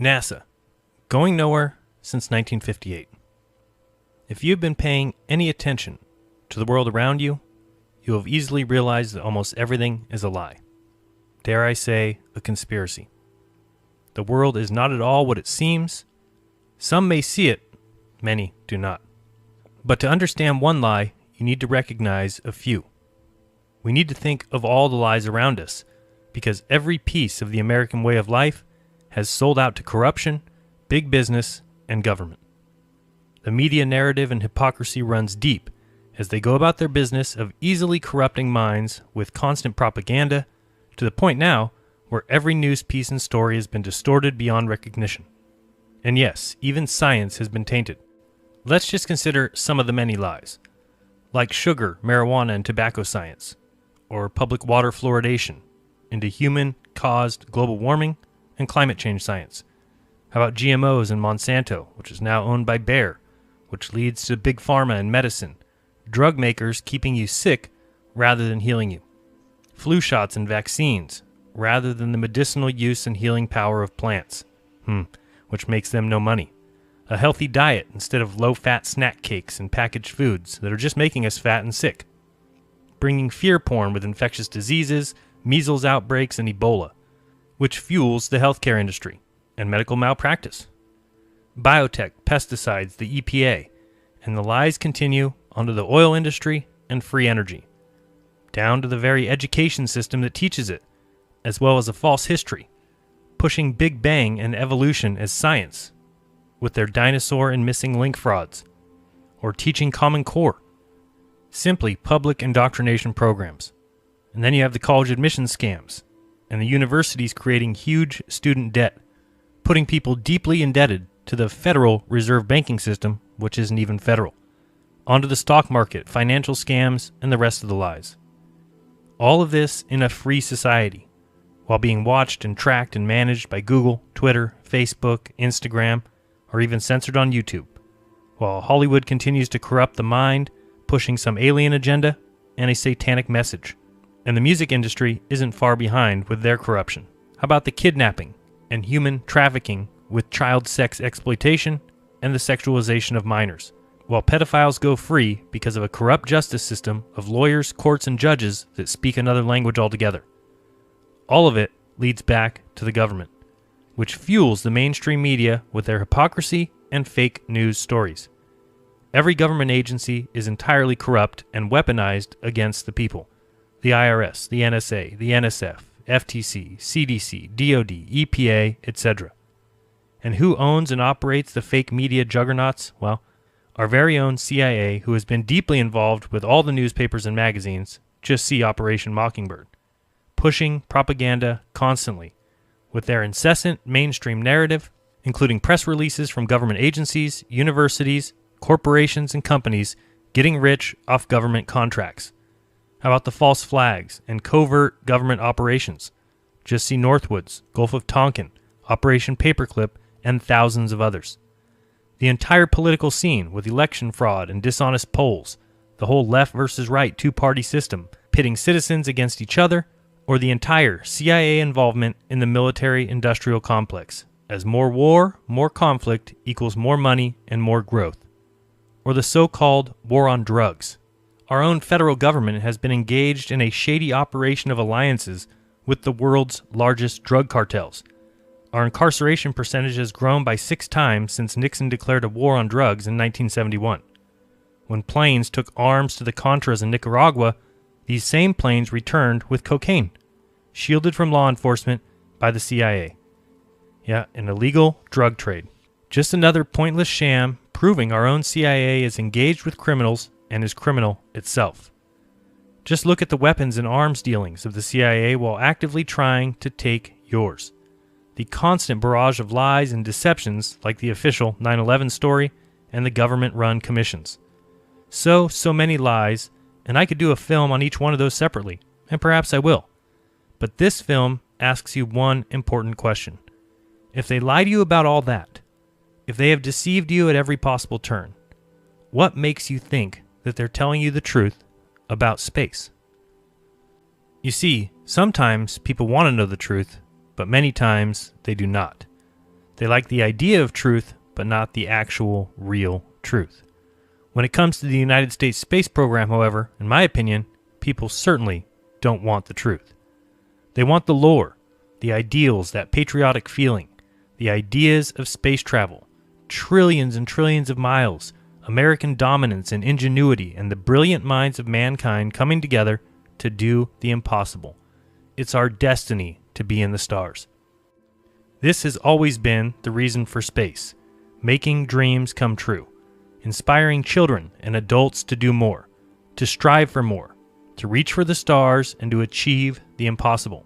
NASA, going nowhere since 1958. If you've been paying any attention to the world around you, you have easily realized that almost everything is a lie. Dare I say, a conspiracy. The world is not at all what it seems. Some may see it, many do not. But to understand one lie, you need to recognize a few. We need to think of all the lies around us, because every piece of the American way of life has sold out to corruption, big business, and government. The media narrative and hypocrisy runs deep as they go about their business of easily corrupting minds with constant propaganda, to the point now where every news piece and story has been distorted beyond recognition. And yes, even science has been tainted. Let's just consider some of the many lies, like sugar, marijuana, and tobacco science, or public water fluoridation into human-caused global warming and climate change science. How about GMOs and Monsanto, which is now owned by Bayer, which leads to big pharma and medicine, drug makers keeping you sick rather than healing you, flu shots and vaccines rather than the medicinal use and healing power of plants, which makes them no money, a healthy diet instead of low-fat snack cakes and packaged foods that are just making us fat and sick, bringing fear porn with infectious diseases, measles outbreaks, and Ebola, which fuels the healthcare industry and medical malpractice, biotech, pesticides, the EPA, and the lies continue onto the oil industry and free energy, down to the very education system that teaches it, as well as a false history, pushing Big Bang and evolution as science, with their dinosaur and missing link frauds, or teaching Common Core, simply public indoctrination programs. And then you have the college admission scams, and the universities creating huge student debt, putting people deeply indebted to the Federal Reserve banking system, which isn't even federal, onto the stock market, financial scams, and the rest of the lies. All of this in a free society, while being watched and tracked and managed by Google, Twitter, Facebook, Instagram, or even censored on YouTube, while Hollywood continues to corrupt the mind, pushing some alien agenda and a satanic message. And the music industry isn't far behind with their corruption. How about the kidnapping and human trafficking with child sex exploitation and the sexualization of minors, while pedophiles go free because of a corrupt justice system of lawyers, courts, and judges that speak another language altogether. All of it leads back to the government, which fuels the mainstream media with their hypocrisy and fake news stories. Every government agency is entirely corrupt and weaponized against the people. The IRS, the NSA, the NSF, FTC, CDC, DOD, EPA, etc. And who owns and operates the fake media juggernauts? Well, our very own CIA, who has been deeply involved with all the newspapers and magazines, just see Operation Mockingbird, pushing propaganda constantly with their incessant mainstream narrative, including press releases from government agencies, universities, corporations, and companies getting rich off government contracts. How about the false flags and covert government operations? Just see Northwoods, Gulf of Tonkin, Operation Paperclip, and thousands of others. The entire political scene with election fraud and dishonest polls, the whole left versus right two-party system, pitting citizens against each other, or the entire CIA involvement in the military-industrial complex, as more war, more conflict equals more money and more growth. Or the so-called war on drugs. Our own federal government has been engaged in a shady operation of alliances with the world's largest drug cartels. Our incarceration percentage has grown by 6 times since Nixon declared a war on drugs in 1971. When planes took arms to the Contras in Nicaragua, these same planes returned with cocaine, shielded from law enforcement by the CIA. Yeah, an illegal drug trade. Just another pointless sham proving our own CIA is engaged with criminals and is criminal itself. Just look at the weapons and arms dealings of the CIA while actively trying to take yours. The constant barrage of lies and deceptions like the official 9/11 story and the government-run commissions. So many lies, and I could do a film on each one of those separately, and perhaps I will. But this film asks you one important question. If they lie to you about all that, if they have deceived you at every possible turn, what makes you think that they're telling you the truth about space? You see, sometimes people want to know the truth, but many times they do not. They like the idea of truth, but not the actual, real truth. When it comes to the United States space program, however, in my opinion, people certainly don't want the truth. They want the lore, the ideals, that patriotic feeling, the ideas of space travel, trillions and trillions of miles, American dominance and ingenuity, and the brilliant minds of mankind coming together to do the impossible. It's our destiny to be in the stars. This has always been the reason for space, making dreams come true, inspiring children and adults to do more, to strive for more, to reach for the stars, and to achieve the impossible.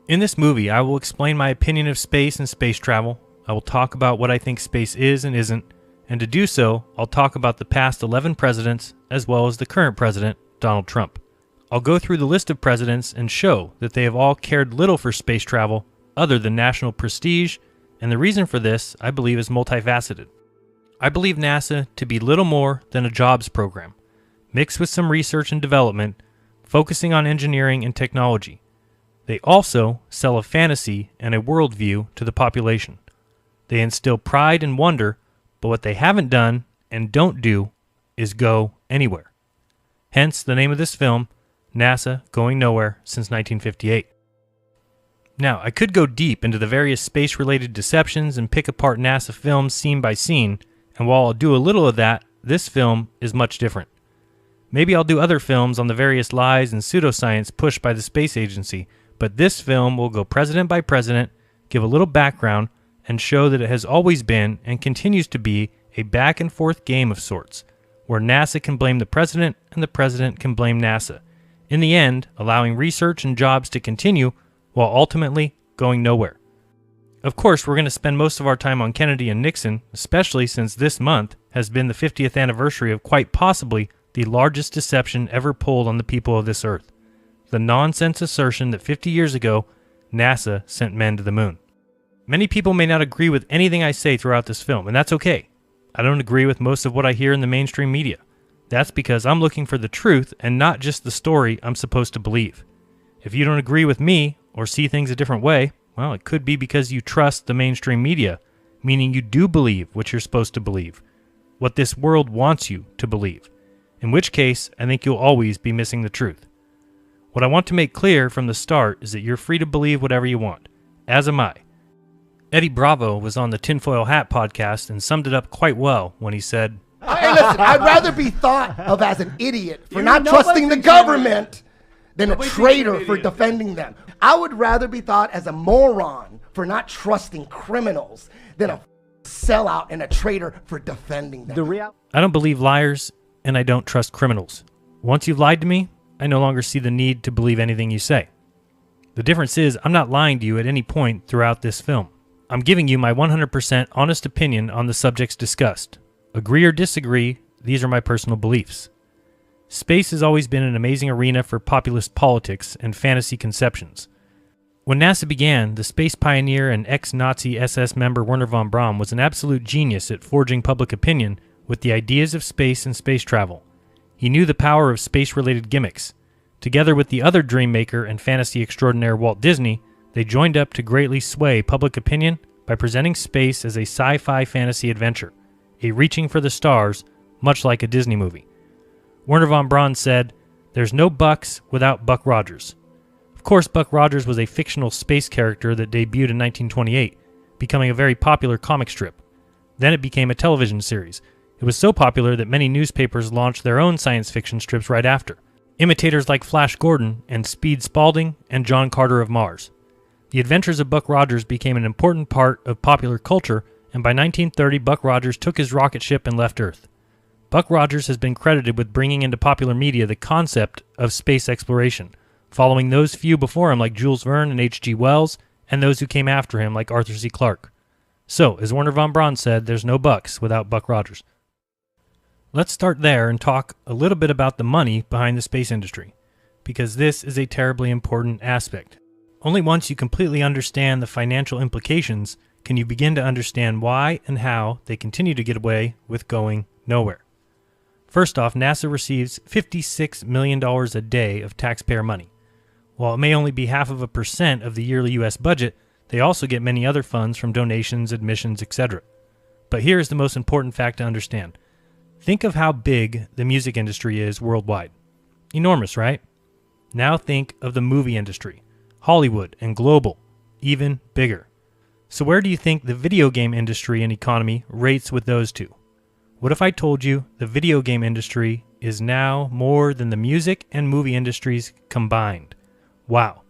In this movie, I will explain my opinion of space and space travel. I will talk about what I think space is and isn't, and to do so, I'll talk about the past 11 presidents as well as the current president, Donald Trump. I'll go through the list of presidents and show that they have all cared little for space travel other than national prestige, and the reason for this, I believe, is multifaceted. I believe NASA to be little more than a jobs program, mixed with some research and development, focusing on engineering and technology. They also sell a fantasy and a worldview to the population. They instill pride and wonder, but what they haven't done and don't do is go anywhere. Hence the name of this film, NASA Going Nowhere Since 1958. Now, I could go deep into the various space-related deceptions and pick apart NASA films scene by scene, and while I'll do a little of that, this film is much different. Maybe I'll do other films on the various lies and pseudoscience pushed by the space agency, but this film will go president by president, give a little background, and show that it has always been and continues to be a back-and-forth game of sorts, where NASA can blame the president and the president can blame NASA, in the end allowing research and jobs to continue while ultimately going nowhere. Of course, we're going to spend most of our time on Kennedy and Nixon, especially since this month has been the 50th anniversary of quite possibly the largest deception ever pulled on the people of this earth, the nonsense assertion that 50 years ago, NASA sent men to the moon. Many people may not agree with anything I say throughout this film, and that's okay. I don't agree with most of what I hear in the mainstream media. That's because I'm looking for the truth and not just the story I'm supposed to believe. If you don't agree with me or see things a different way, well, it could be because you trust the mainstream media, meaning you do believe what you're supposed to believe, what this world wants you to believe, in which case I think you'll always be missing the truth. What I want to make clear from the start is that you're free to believe whatever you want, as am I. Eddie Bravo was on the Tinfoil Hat podcast and summed it up quite well when he said, Hey, listen, I'd rather be thought of as an idiot for not trusting the government than a traitor for defending them. I would rather be thought as a moron for not trusting criminals than a sellout and a traitor for defending them. I don't believe liars, and I don't trust criminals. Once you've lied to me, I no longer see the need to believe anything you say. The difference is I'm not lying to you at any point throughout this film. I'm giving you my 100% honest opinion on the subjects discussed. Agree or disagree, these are my personal beliefs. Space has always been an amazing arena for populist politics and fantasy conceptions. When NASA began, the space pioneer and ex-Nazi SS member Wernher von Braun was an absolute genius at forging public opinion with the ideas of space and space travel. He knew the power of space-related gimmicks. Together with the other dream maker and fantasy extraordinaire Walt Disney, they joined up to greatly sway public opinion by presenting space as a sci-fi fantasy adventure, a reaching for the stars, much like a Disney movie. Wernher von Braun said, "There's no Bucks without Buck Rogers." Of course, Buck Rogers was a fictional space character that debuted in 1928, becoming a very popular comic strip. Then it became a television series. It was so popular that many newspapers launched their own science fiction strips right after, imitators like Flash Gordon and Speed Spaulding and John Carter of Mars. The adventures of Buck Rogers became an important part of popular culture, and by 1930 Buck Rogers took his rocket ship and left Earth. Buck Rogers has been credited with bringing into popular media the concept of space exploration, following those few before him like Jules Verne and H.G. Wells, and those who came after him like Arthur C. Clarke. So, as Wernher von Braun said, there's no Bucks without Buck Rogers. Let's start there and talk a little bit about the money behind the space industry, because this is a terribly important aspect. Only once you completely understand the financial implications can you begin to understand why and how they continue to get away with going nowhere. First off, NASA receives $56 million a day of taxpayer money. While it may only be 0.5% of the yearly U.S. budget, They also get many other funds from donations, admissions, etc. But here is the most important fact to understand. Think of how big the music industry is worldwide. Enormous, right? Now think of the movie industry, Hollywood and global, even bigger. So where do you think the video game industry and economy rates with those two? What if I told you the video game industry is now more than the music and movie industries combined? Wow.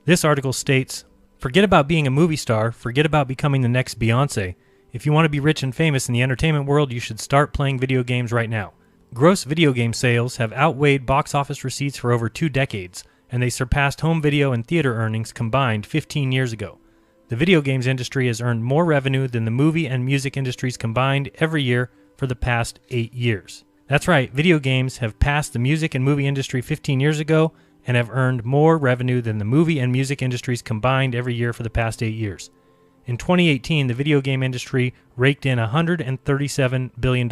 This article states, forget about being a movie star, forget about becoming the next Beyonce. If you want to be rich and famous in the entertainment world, you should start playing video games right now. Gross video game sales have outweighed box office receipts for over 2 decades, and they surpassed home video and theater earnings combined 15 years ago. The video games industry has earned more revenue than the movie and music industries combined every year for the past 8 years. That's right, video games have passed the music and movie industry 15 years ago and have earned more revenue than the movie and music industries combined every year for the past 8 years. In 2018, the video game industry raked in $137 billion.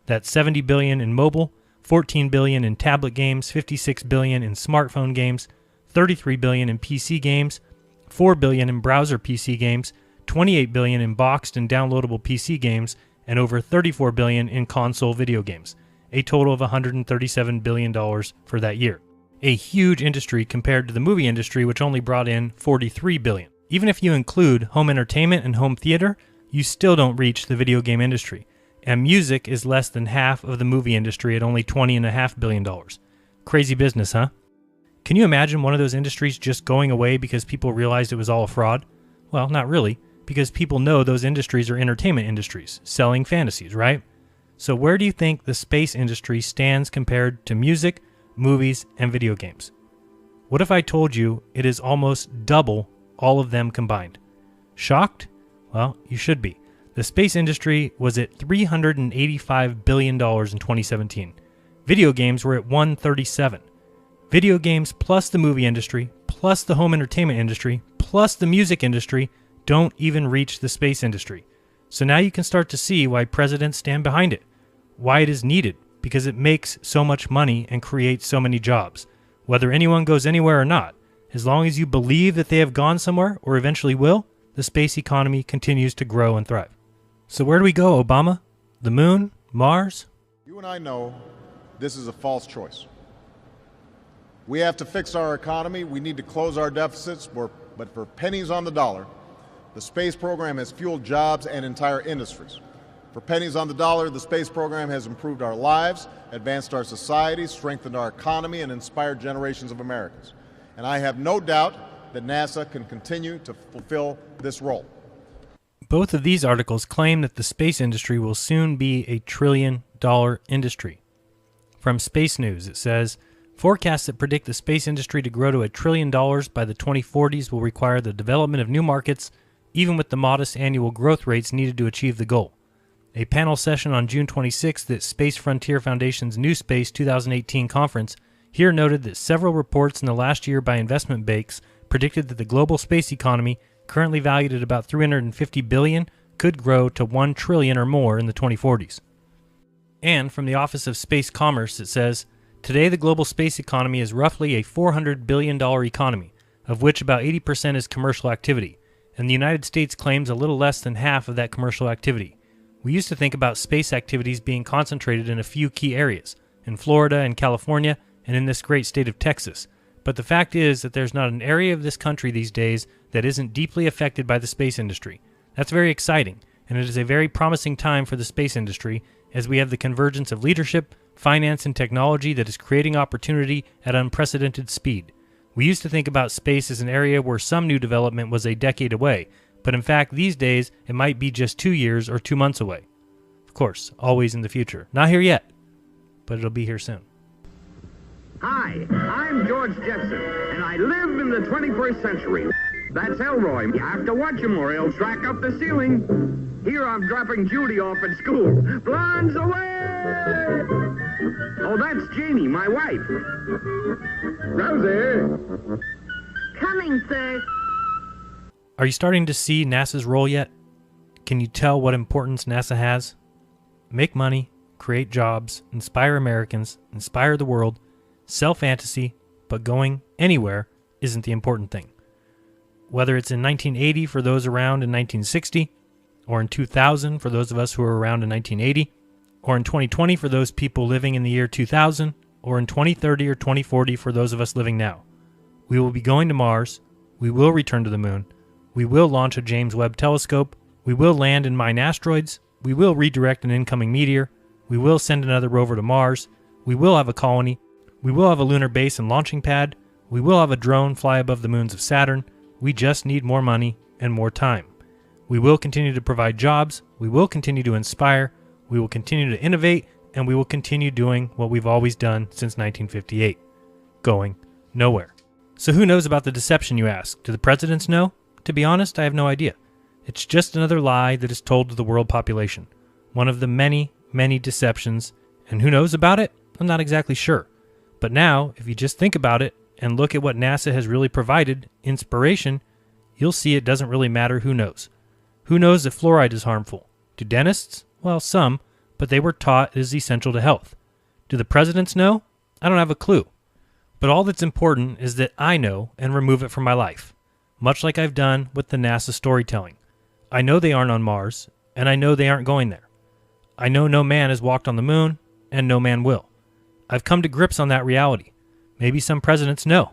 That's $70 billion in mobile, $14 billion in tablet games, $56 billion in smartphone games, $33 billion in PC games, $4 billion in browser PC games, $28 billion in boxed and downloadable PC games, and over $34 billion in console video games, a total of $137 billion for that year. A huge industry compared to the movie industry, which only brought in $43 billion. Even if you include home entertainment and home theater, you still don't reach the video game industry. And music is less than half of the movie industry at only $20.5 billion. Crazy business, huh? Can you imagine one of those industries just going away because people realized it was all a fraud? Well, not really, because people know those industries are entertainment industries, selling fantasies, right? So where do you think the space industry stands compared to music, movies, and video games? What if I told you it is almost double all of them combined? Shocked? Well, you should be. The space industry was at $385 billion in 2017. Video games were at $137. Video games plus the movie industry, plus the home entertainment industry, plus the music industry don't even reach the space industry. So now you can start to see why presidents stand behind it, why it is needed, because it makes so much money and creates so many jobs. Whether anyone goes anywhere or not, as long as you believe that they have gone somewhere or eventually will, the space economy continues to grow and thrive. So where do we go, Obama? The moon? Mars? You and I know this is a false choice. We have to fix our economy. We need to close our deficits, but for pennies on the dollar, the space program has fueled jobs and entire industries. For pennies on the dollar, the space program has improved our lives, advanced our society, strengthened our economy, and inspired generations of Americans. And I have no doubt that NASA can continue to fulfill this role. Both of these articles claim that the space industry will soon be a $1 trillion industry. From Space News, it says, forecasts that predict the space industry to grow to $1 trillion by the 2040s will require the development of new markets, even with the modest annual growth rates needed to achieve the goal. A panel session on June 26th at Space Frontier Foundation's New Space 2018 conference here noted that several reports in the last year by investment banks predicted that the global space economy, currently valued at about $350 billion, could grow to $1 trillion or more in the 2040s. And from the Office of Space Commerce, it says, today the global space economy is roughly a $400 billion economy, of which about 80% is commercial activity, and the United States claims a little less than half of that commercial activity. We used to think about space activities being concentrated in a few key areas, in Florida and California, and in this great state of Texas. But the fact is that there's not an area of this country these days that isn't deeply affected by the space industry. That's very exciting, and it is a very promising time for the space industry as we have the convergence of leadership, finance, and technology that is creating opportunity at unprecedented speed. We used to think about space as an area where some new development was a decade away, but in fact these days it might be just 2 years or 2 months away. Of course, always in the future. Not here yet, but it'll be here soon. Hi, I'm George Jetson, and I live in the 21st century. That's Elroy. You have to watch him or he'll track up the ceiling. Here I'm dropping Judy off at school. Blondes away! Oh, that's Janie, my wife. Rosie! Coming, sir. Are you starting to see NASA's role yet? Can you tell what importance NASA has? Make money, create jobs, inspire Americans, inspire the world, sell fantasy, but going anywhere isn't the important thing. whether it's in 1980 for those around in 1960, or in 2000 for those of us who were around in 1980, or in 2020 for those people living in the year 2000, or in 2030 or 2040 for those of us living now. We will be going to Mars, we will return to the moon, we will launch a James Webb telescope, we will land and mine asteroids, we will redirect an incoming meteor, we will send another rover to Mars, we will have a colony, we will have a lunar base and launching pad, we will have a drone fly above the moons of Saturn. We just need more money and more time. We will continue to provide jobs, we will continue to inspire, we will continue to innovate, and we will continue doing what we've always done since 1958. Going nowhere. So who knows about the deception, you ask? Do the presidents know? To be honest, I have no idea. It's just another lie that is told to the world population. One of the many, many deceptions. And who knows about it? I'm not exactly sure. But now, if you just think about it and look at what NASA has really provided, inspiration, you'll see it doesn't really matter who knows. Who knows that fluoride is harmful? Do dentists? Well, some, but they were taught it is essential to health. Do the presidents know? I don't have a clue. But all that's important is that I know and remove it from my life, much like I've done with the NASA storytelling. I know they aren't on Mars, and I know they aren't going there. I know no man has walked on the moon, and no man will. I've come to grips on that reality. Maybe some presidents know,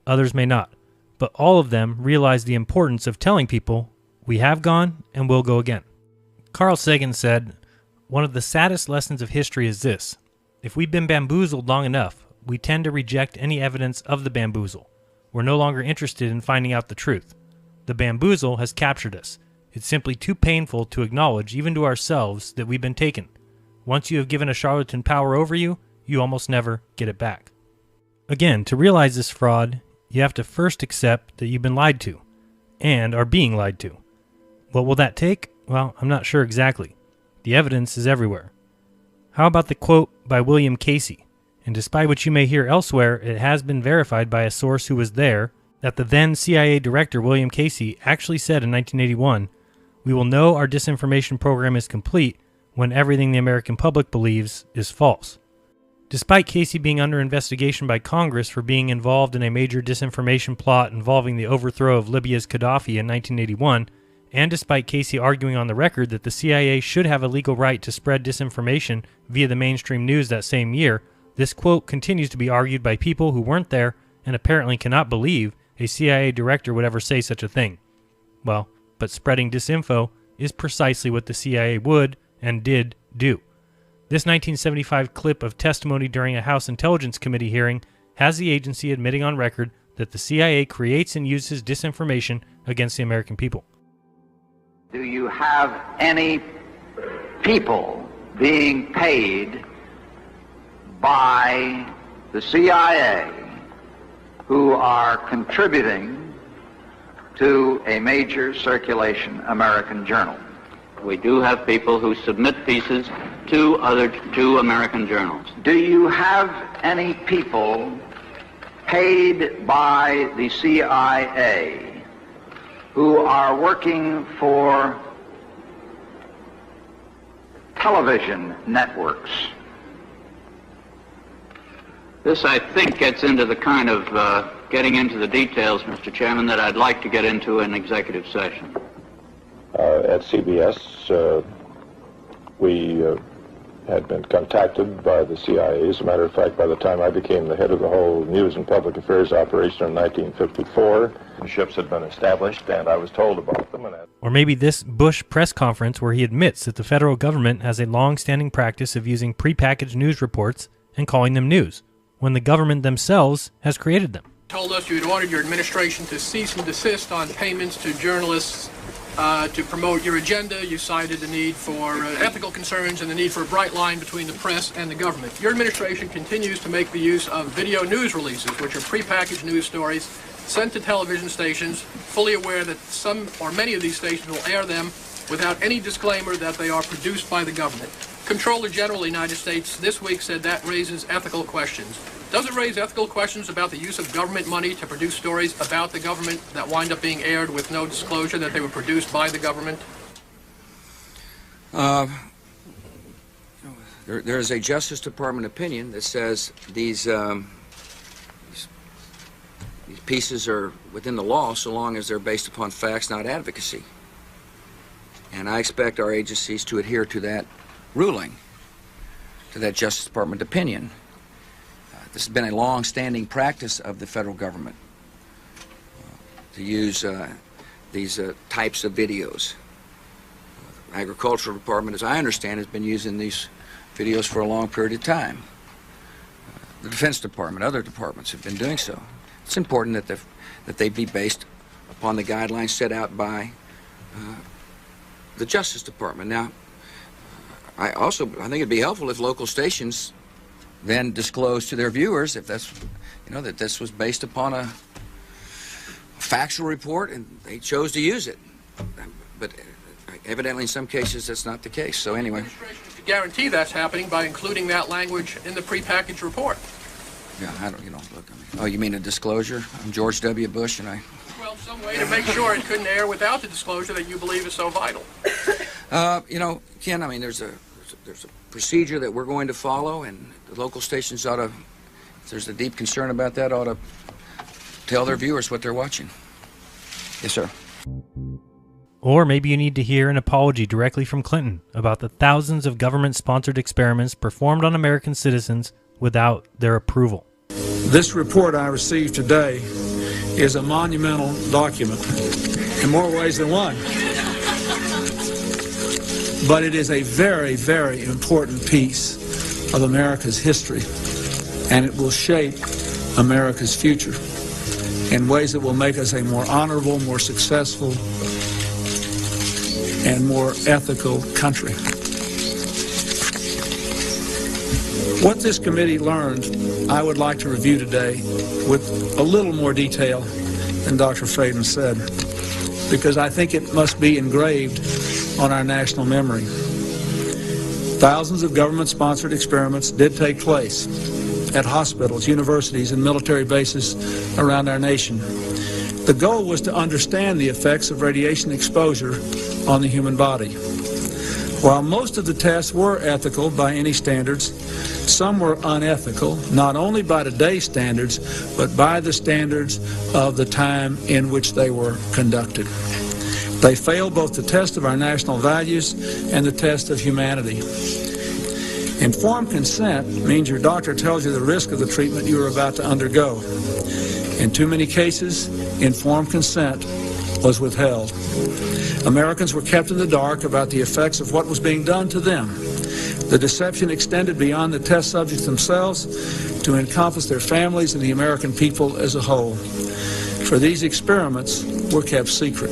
others may not, but all of them realize the importance of telling people we have gone and will go again. Carl Sagan said, "One of the saddest lessons of history is this. If we've been bamboozled long enough, we tend to reject any evidence of the bamboozle. We're no longer interested in finding out the truth. The bamboozle has captured us. It's simply too painful to acknowledge, even to ourselves, that we've been taken. Once you have given a charlatan power over you, you almost never get it back." Again, to realize this fraud, you have to first accept that you've been lied to, and are being lied to. What will that take? Well, I'm not sure exactly. The evidence is everywhere. How about the quote by William Casey? And despite what you may hear elsewhere, it has been verified by a source who was there that the then CIA director, William Casey, actually said in 1981, "We will know our disinformation program is complete when everything the American public believes is false." Despite Casey being under investigation by Congress for being involved in a major disinformation plot involving the overthrow of Libya's Gaddafi in 1981, and despite Casey arguing on the record that the CIA should have a legal right to spread disinformation via the mainstream news that same year, this quote continues to be argued by people who weren't there and apparently cannot believe a CIA director would ever say such a thing. Well, but spreading disinfo is precisely what the CIA would and did do. This 1975 clip of testimony during a House Intelligence Committee hearing has the agency admitting on record that the CIA creates and uses disinformation against the American people. Do you have any people being paid by the CIA who are contributing to a major circulation American journal? We do have people who submit pieces to American journals. Do you have any people paid by the CIA who are working for television networks? This, I think, gets into the kind of getting into the details, Mr. Chairman, that I'd like to get into in executive session. At CBS, we had been contacted by the CIA. As a matter of fact, by the time I became the head of the whole news and public affairs operation in 1954, the ships had been established, and I was told about them. Or maybe this Bush press conference where he admits that the federal government has a long-standing practice of using prepackaged news reports and calling them news, when the government themselves has created them. Told us you had ordered your administration to cease and desist on payments to journalists to promote your agenda. You cited the need for ethical concerns and the need for a bright line between the press and the government. Your administration continues to make the use of video news releases, which are prepackaged news stories sent to television stations, fully aware that some or many of these stations will air them without any disclaimer that they are produced by the government. Comptroller General of the United States this week said that raises ethical questions. Does it raise ethical questions about the use of government money to produce stories about the government that wind up being aired with no disclosure that they were produced by the government? There is a Justice Department opinion that says these pieces are within the law so long as they're based upon facts, not advocacy. And I expect our agencies to adhere to that ruling, to that Justice Department opinion. This has been a long-standing practice of the federal government to use these types of videos. The Agricultural Department, as I understand, has been using these videos for a long period of time. The Defense Department, other departments have been doing so. It's important that they be based upon the guidelines set out by the Justice Department. Now, I think it'd be helpful if local stations then disclose to their viewers if that's, that this was based upon a factual report and they chose to use it. But evidently in some cases that's not the case. So anyway. The administration could guarantee that's happening by including that language in the prepackaged report. Yeah, look, oh, you mean a disclosure? I'm George W. Bush and I... Well, some way to make sure it couldn't air without the disclosure that you believe is so vital. Ken, I mean, there's a procedure that we're going to follow, and the local stations ought to, if there's a deep concern about that, ought to tell their viewers what they're watching. Yes, sir. Or maybe you need to hear an apology directly from Clinton about the thousands of government-sponsored experiments performed on American citizens without their approval. This report I received today is a monumental document in more ways than one. But it is a very, very important piece of America's history, and it will shape America's future in ways that will make us a more honorable, more successful, and more ethical country. What this committee learned, I would like to review today with a little more detail than Dr. Friedman said, because I think it must be engraved on our national memory. Thousands of government-sponsored experiments did take place at hospitals, universities, and military bases around our nation. The goal was to understand the effects of radiation exposure on the human body. While most of the tests were ethical by any standards, some were unethical, not only by today's standards, but by the standards of the time in which they were conducted. They failed both the test of our national values and the test of humanity. Informed consent means your doctor tells you the risk of the treatment you are about to undergo. In too many cases, informed consent was withheld. Americans were kept in the dark about the effects of what was being done to them. The deception extended beyond the test subjects themselves to encompass their families and the American people as a whole. For these experiments were kept secret,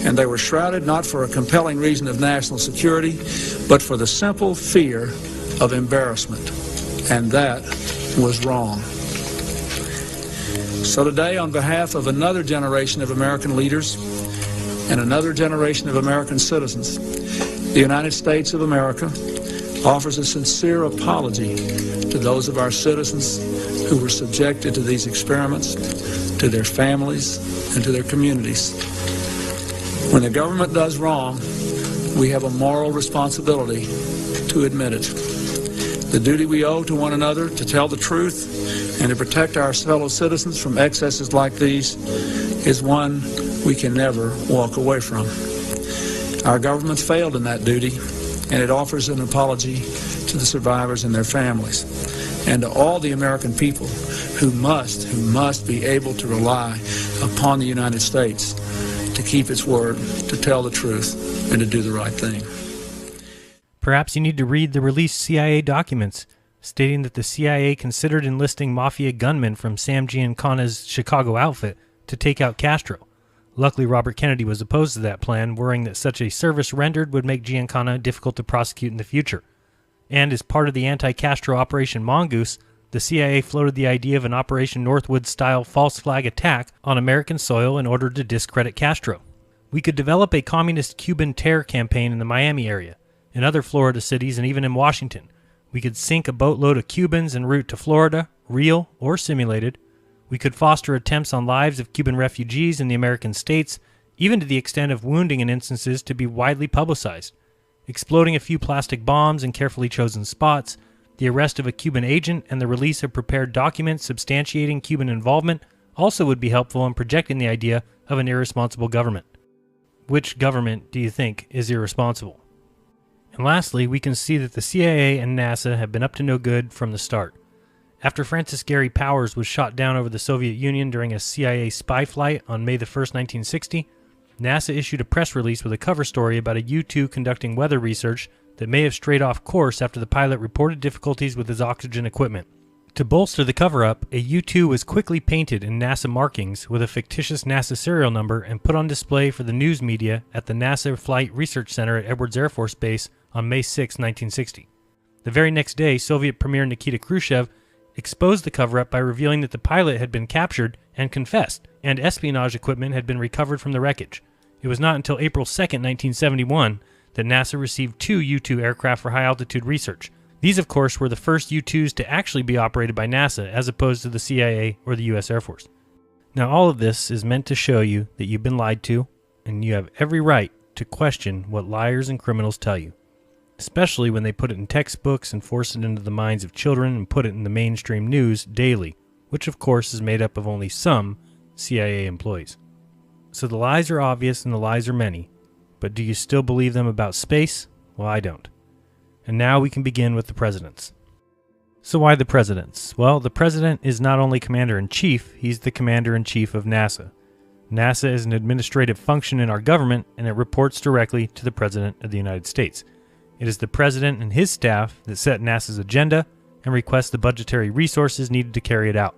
and they were shrouded not for a compelling reason of national security, but for the simple fear of embarrassment, and that was wrong. So today, on behalf of another generation of American leaders and another generation of American citizens, the United States of America offers a sincere apology to those of our citizens who were subjected to these experiments, to their families, and to their communities. When the government does wrong, we have a moral responsibility to admit it. The duty we owe to one another to tell the truth and to protect our fellow citizens from excesses like these is one we can never walk away from. Our government failed in that duty, and it offers an apology to the survivors and their families, and to all the American people who must be able to rely upon the United States to keep its word, to tell the truth, and to do the right thing. Perhaps you need to read the released CIA documents stating that the CIA considered enlisting mafia gunmen from Sam Giancana's Chicago outfit to take out Castro. Luckily, Robert Kennedy was opposed to that plan, worrying that such a service rendered would make Giancana difficult to prosecute in the future. And as part of the anti-Castro Operation Mongoose, the CIA floated the idea of an Operation Northwood-style false flag attack on American soil in order to discredit Castro. We could develop a communist Cuban terror campaign in the Miami area, in other Florida cities, and even in Washington. We could sink a boatload of Cubans en route to Florida, real or simulated. We could foster attempts on lives of Cuban refugees in the American states, even to the extent of wounding in instances to be widely publicized. Exploding a few plastic bombs in carefully chosen spots, the arrest of a Cuban agent and the release of prepared documents substantiating Cuban involvement also would be helpful in projecting the idea of an irresponsible government. Which government do you think is irresponsible? And lastly, we can see that the CIA and NASA have been up to no good from the start. After Francis Gary Powers was shot down over the Soviet Union during a CIA spy flight on May 1st, 1960, NASA issued a press release with a cover story about a U-2 conducting weather research that may have strayed off course after the pilot reported difficulties with his oxygen equipment. To bolster the cover-up, a U-2 was quickly painted in NASA markings with a fictitious NASA serial number and put on display for the news media at the NASA Flight Research Center at Edwards Air Force Base on May 6, 1960. The very next day, Soviet Premier Nikita Khrushchev exposed the cover-up by revealing that the pilot had been captured and confessed, and espionage equipment had been recovered from the wreckage. It was not until April 2, 1971, that NASA received 2 U-2 aircraft for high-altitude research. These, of course, were the first U-2s to actually be operated by NASA, as opposed to the CIA or the U.S. Air Force. Now, all of this is meant to show you that you've been lied to, and you have every right to question what liars and criminals tell you, especially when they put it in textbooks and force it into the minds of children and put it in the mainstream news daily, which, of course, is made up of only some CIA employees. So the lies are obvious and the lies are many, but do you still believe them about space? Well, I don't. And now we can begin with the presidents. So why the presidents? Well, the president is not only commander-in-chief, he's the commander-in-chief of NASA. NASA is an administrative function in our government, and it reports directly to the President of the United States. It is the president and his staff that set NASA's agenda and request the budgetary resources needed to carry it out.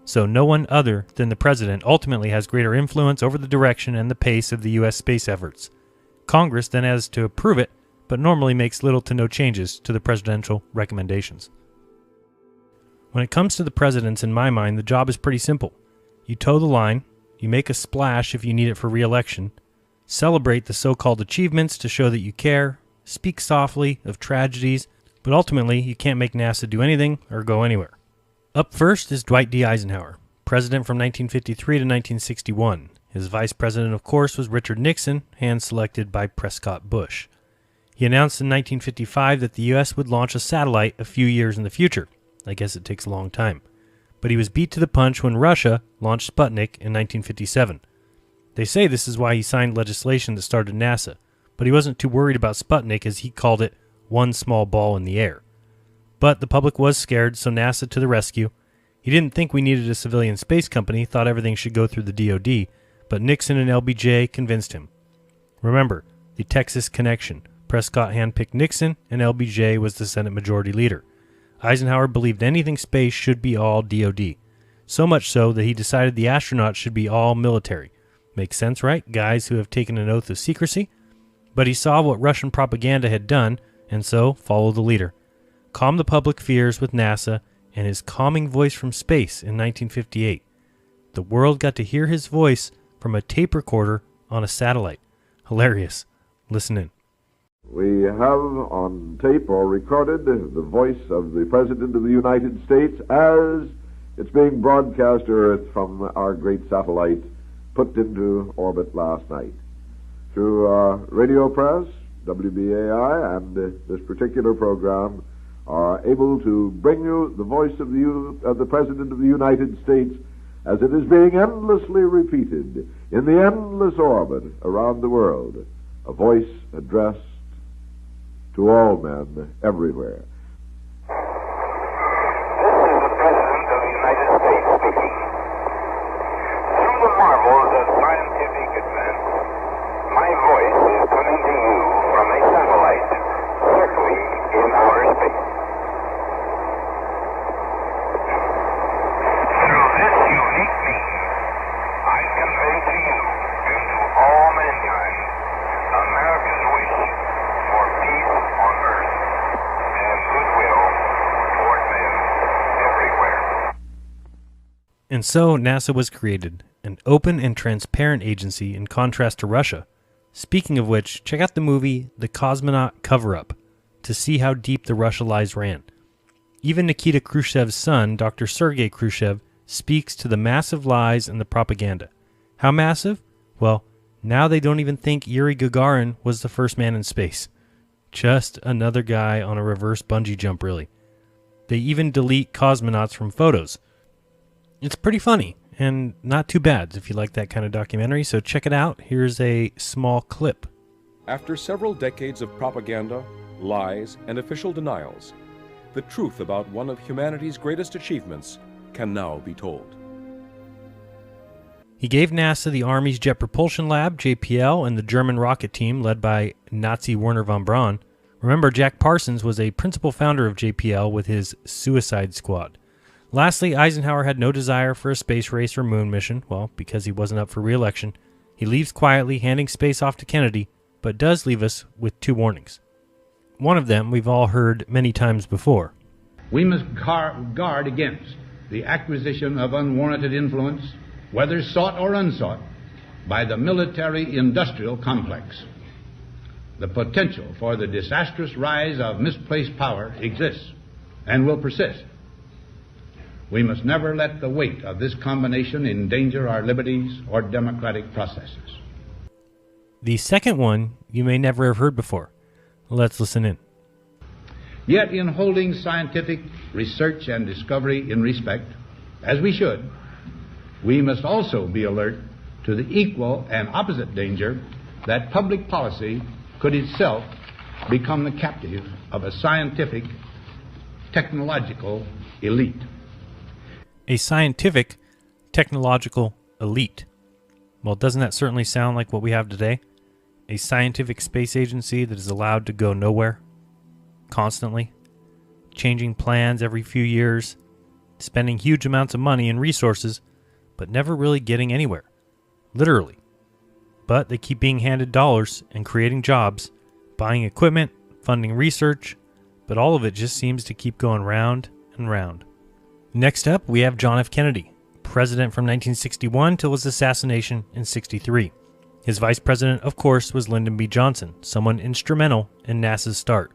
So no one other than the president ultimately has greater influence over the direction and the pace of the U.S. space efforts. Congress then has to approve it, but normally makes little to no changes to the presidential recommendations. When it comes to the presidents, in my mind, the job is pretty simple. You toe the line, you make a splash if you need it for re-election, celebrate the so-called achievements to show that you care, speak softly of tragedies, but ultimately you can't make NASA do anything or go anywhere. Up first is Dwight D. Eisenhower, president from 1953 to 1961. His vice president, of course, was Richard Nixon, hand-selected by Prescott Bush. He announced in 1955 that the U.S. would launch a satellite a few years in the future. I guess it takes a long time. But he was beat to the punch when Russia launched Sputnik in 1957. They say this is why he signed legislation that started NASA, but he wasn't too worried about Sputnik as he called it one small ball in the air. But the public was scared, so NASA to the rescue. He didn't think we needed a civilian space company, thought everything should go through the DoD, but Nixon and LBJ convinced him. Remember, the Texas connection. Prescott handpicked Nixon, and LBJ was the Senate Majority Leader. Eisenhower believed anything space should be all DoD, so much so that he decided the astronauts should be all military. Makes sense, right? Guys who have taken an oath of secrecy? But he saw what Russian propaganda had done, and so followed the leader. Calmed the public fears with NASA and his calming voice from space in 1958. The world got to hear his voice from a tape recorder on a satellite. Hilarious. Listen in. We have on tape or recorded the voice of the President of the United States as it's being broadcast to Earth from our great satellite put into orbit last night. Through Radio Press, WBAI, and this particular program are able to bring you the voice of the President of the United States as it is being endlessly repeated in the endless orbit around the world, a voice addressed to all men everywhere. This is the President of the United States speaking. Through the marvels of scientific advance, my voice is coming to you from a satellite circling in outer space. Through this unique means, I convey to you and to all mankind America's wish for peace on earth and goodwill toward men everywhere. And so NASA was created, an open and transparent agency in contrast to Russia. Speaking of which, check out the movie The Cosmonaut Cover-Up to see how deep the Russia lies ran. Even Nikita Khrushchev's son, Dr. Sergei Khrushchev, speaks to the massive lies and the propaganda. How massive? Well, now they don't even think Yuri Gagarin was the first man in space. Just another guy on a reverse bungee jump, really. They even delete cosmonauts from photos. It's pretty funny, and not too bad if you like that kind of documentary, so check it out. Here's a small clip. After several decades of propaganda, lies, and official denials, the truth about one of humanity's greatest achievements can now be told. He gave NASA the Army's Jet Propulsion Lab, JPL, and the German rocket team led by Nazi Werner von Braun. Remember, Jack Parsons was a principal founder of JPL with his Suicide Squad. Lastly, Eisenhower had no desire for a space race or moon mission, well, because he wasn't up for re-election. He leaves quietly, handing space off to Kennedy, but does leave us with 2 warnings. One of them we've all heard many times before. We must guard against the acquisition of unwarranted influence, whether sought or unsought, by the military-industrial complex. The potential for the disastrous rise of misplaced power exists and will persist. We must never let the weight of this combination endanger our liberties or democratic processes. The second one you may never have heard before. Let's listen in. Yet in holding scientific research and discovery in respect, as we should, we must also be alert to the equal and opposite danger that public policy could itself become the captive of a scientific, technological elite. A scientific, technological elite. Well, doesn't that certainly sound like what we have today? A scientific space agency that is allowed to go nowhere, constantly, changing plans every few years, spending huge amounts of money and resources, but never really getting anywhere, literally. But they keep being handed dollars and creating jobs, buying equipment, funding research, but all of it just seems to keep going round and round. Next up, we have John F. Kennedy, president from 1961 till his assassination in 1963. His vice president, of course, was Lyndon B. Johnson, someone instrumental in NASA's start.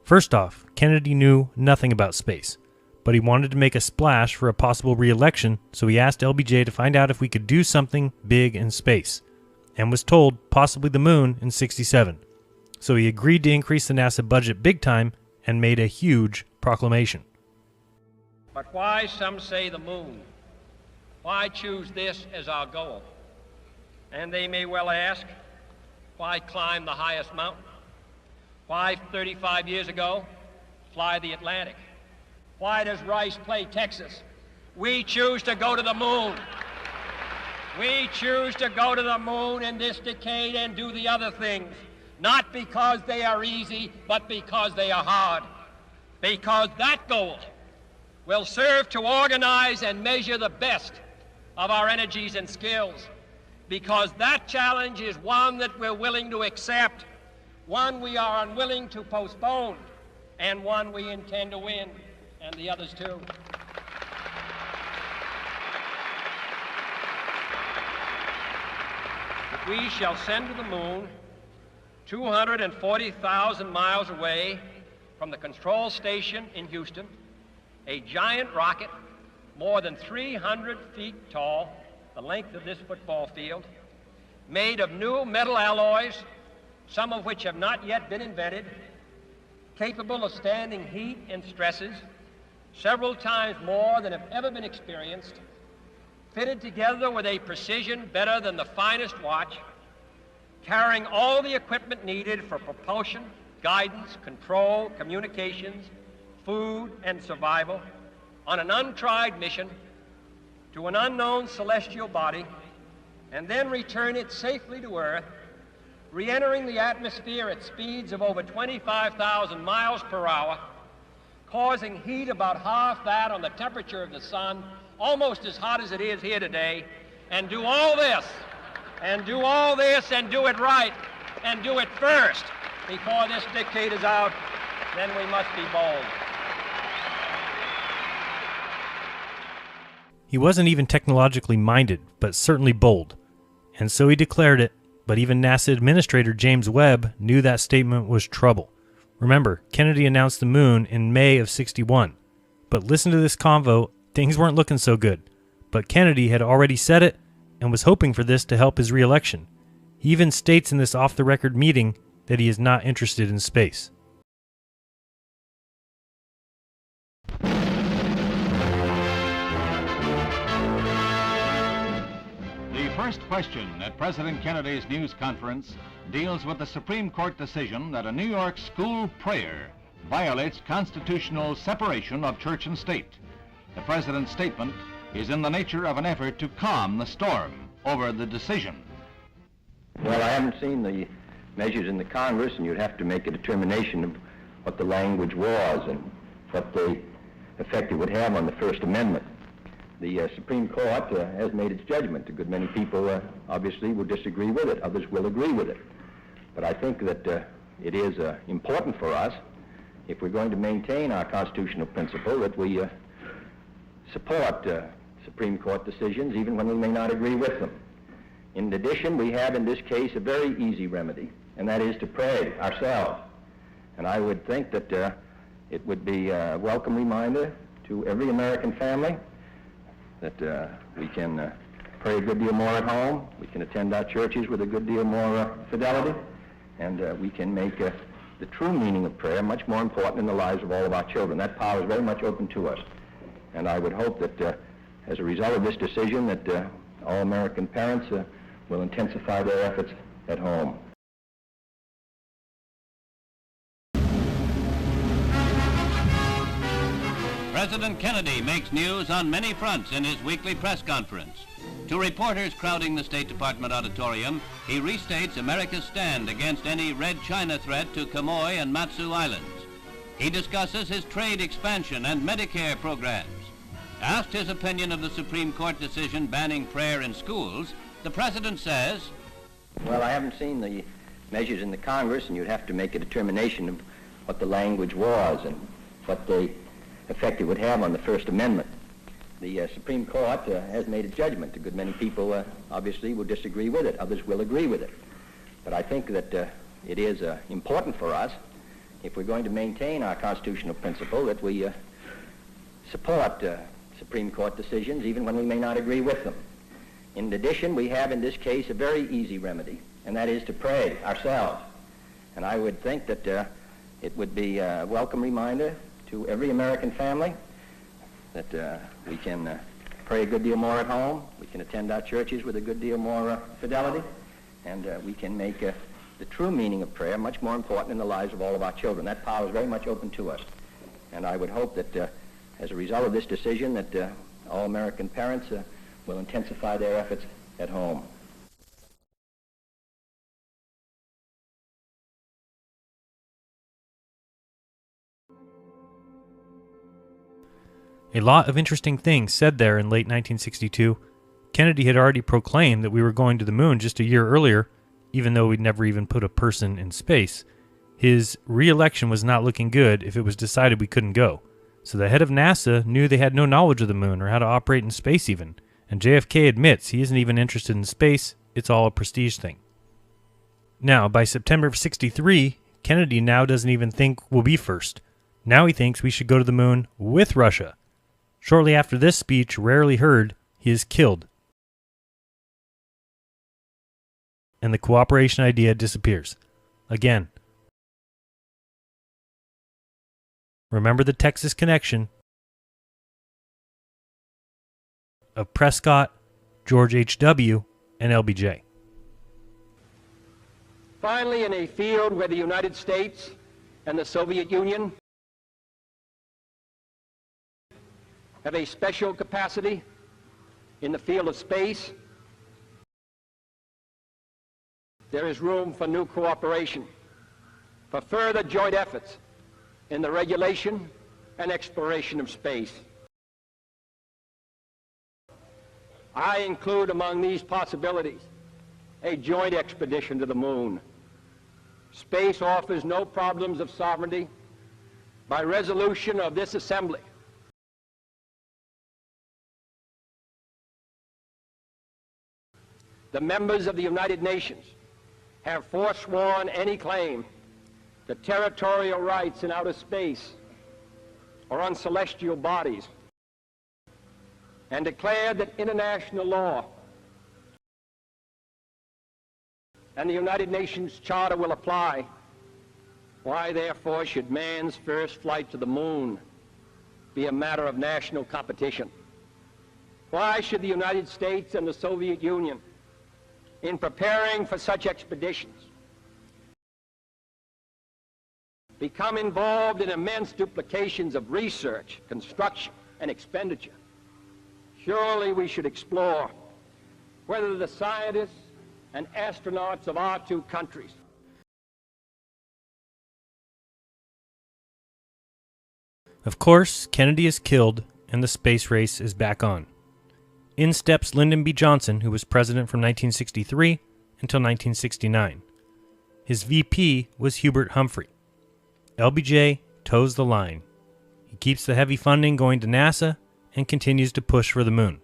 First off, Kennedy knew nothing about space, but he wanted to make a splash for a possible re-election, so he asked LBJ to find out if we could do something big in space, and was told possibly the moon in 1967. So he agreed to increase the NASA budget big time and made a huge proclamation. But why, some say, the moon? Why choose this as our goal? And they may well ask, why climb the highest mountain? Why, 35 years ago, fly the Atlantic? Why does Rice play Texas? We choose to go to the moon. We choose to go to the moon in this decade and do the other things, not because they are easy, but because they are hard. Because that goal will serve to organize and measure the best of our energies and skills. Because that challenge is one that we're willing to accept, one we are unwilling to postpone, and one we intend to win, and the others too. If we shall send to the moon 240,000 miles away from the control station in Houston, a giant rocket more than 300 feet tall, the length of this football field, made of new metal alloys, some of which have not yet been invented, capable of standing heat and stresses several times more than have ever been experienced, fitted together with a precision better than the finest watch, carrying all the equipment needed for propulsion, guidance, control, communications, food, and survival, on an untried mission to an unknown celestial body, and then return it safely to Earth, re-entering the atmosphere at speeds of over 25,000 miles per hour, causing heat about half that on the temperature of the sun, almost as hot as it is here today, and do all this, and do all this, and do it right, and do it first before this decade is out, then we must be bold. He wasn't even technologically minded, but certainly bold. And so he declared it, but even NASA Administrator James Webb knew that statement was trouble. Remember, Kennedy announced the moon in May of 1961. But listen to this convo, things weren't looking so good. But Kennedy had already said it and was hoping for this to help his re-election. He even states in this off-the-record meeting that he is not interested in space. first question at President Kennedy's news conference deals with the Supreme Court decision that a New York school prayer violates constitutional separation of church and state. The president's statement is in the nature of an effort to calm the storm over the decision. Well, I haven't seen the measures in the Congress, and you'd have to make a determination of what the language was and what the effect it would have on the First Amendment. The Supreme Court has made its judgment. A good many people obviously will disagree with it. Others will agree with it. But I think that it is important for us, if we're going to maintain our constitutional principle, that we support Supreme Court decisions even when we may not agree with them. In addition, we have in this case a very easy remedy, and that is to pray ourselves. And I would think that it would be a welcome reminder to every American family that we can pray a good deal more at home, we can attend our churches with a good deal more fidelity, and we can make the true meaning of prayer much more important in the lives of all of our children. That power is very much open to us. And I would hope that as a result of this decision that all American parents will intensify their efforts at home. President Kennedy makes news on many fronts in his weekly press conference. To reporters crowding the State Department auditorium, he restates America's stand against any Red China threat to Quemoy and Matsu Islands. He discusses his trade expansion and Medicare programs. Asked his opinion of the Supreme Court decision banning prayer in schools, the President says, well, I haven't seen the measures in the Congress, and you'd have to make a determination of what the language was and what the effect it would have on the First Amendment. The Supreme Court has made a judgment. A good many people obviously will disagree with it. Others will agree with it. But I think that it is important for us, if we're going to maintain our constitutional principle, that we support Supreme Court decisions even when we may not agree with them. In addition, we have in this case a very easy remedy, and that is to pray ourselves. And I would think that it would be a welcome reminder to every American family that we can pray a good deal more at home, we can attend our churches with a good deal more fidelity, and we can make the true meaning of prayer much more important in the lives of all of our children. That power is very much open to us. And I would hope that as a result of this decision that all American parents will intensify their efforts at home. A lot of interesting things said there in late 1962. Kennedy had already proclaimed that we were going to the moon just a year earlier, even though we'd never even put a person in space. His re-election was not looking good if it was decided we couldn't go. So the head of NASA knew they had no knowledge of the moon or how to operate in space even. And JFK admits he isn't even interested in space, it's all a prestige thing. Now, by September of '63, Kennedy now doesn't even think we'll be first. Now he thinks we should go to the moon with Russia. Shortly after this speech, rarely heard, he is killed. And the cooperation idea disappears. Again. Remember the Texas connection of Prescott, George H.W., and LBJ. Finally, in a field where the United States and the Soviet Union have a special capacity in the field of space, there is room for new cooperation, for further joint efforts in the regulation and exploration of space. I include among these possibilities a joint expedition to the moon. Space offers no problems of sovereignty. By resolution of this assembly, the members of the United Nations have forsworn any claim to territorial rights in outer space or on celestial bodies, and declared that international law and the United Nations Charter will apply. Why, therefore, should man's first flight to the moon be a matter of national competition? Why should the United States and the Soviet Union in preparing for such expeditions. Become involved in immense duplications of research, construction, and expenditure. Surely we should explore whether the scientists and astronauts of our two countries Of course, Kennedy is killed and the space race is back on. In steps Lyndon B. Johnson, who was president from 1963 until 1969. His VP was Hubert Humphrey. LBJ toes the line. He keeps the heavy funding going to NASA and continues to push for the moon.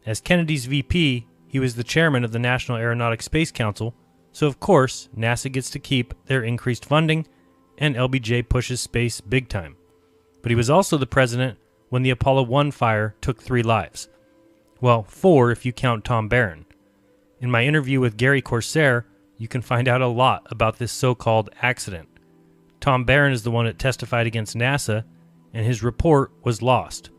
As Kennedy's VP, he was the chairman of the National Aeronautic Space Council, so of course NASA gets to keep their increased funding and LBJ pushes space big time. But he was also the president when the Apollo 1 fire took 3 lives. Well, 4 if you count Tom Barron. In my interview with Gary Corsair, you can find out a lot about this so-called accident. Tom Barron is the one that testified against NASA, and his report was lost.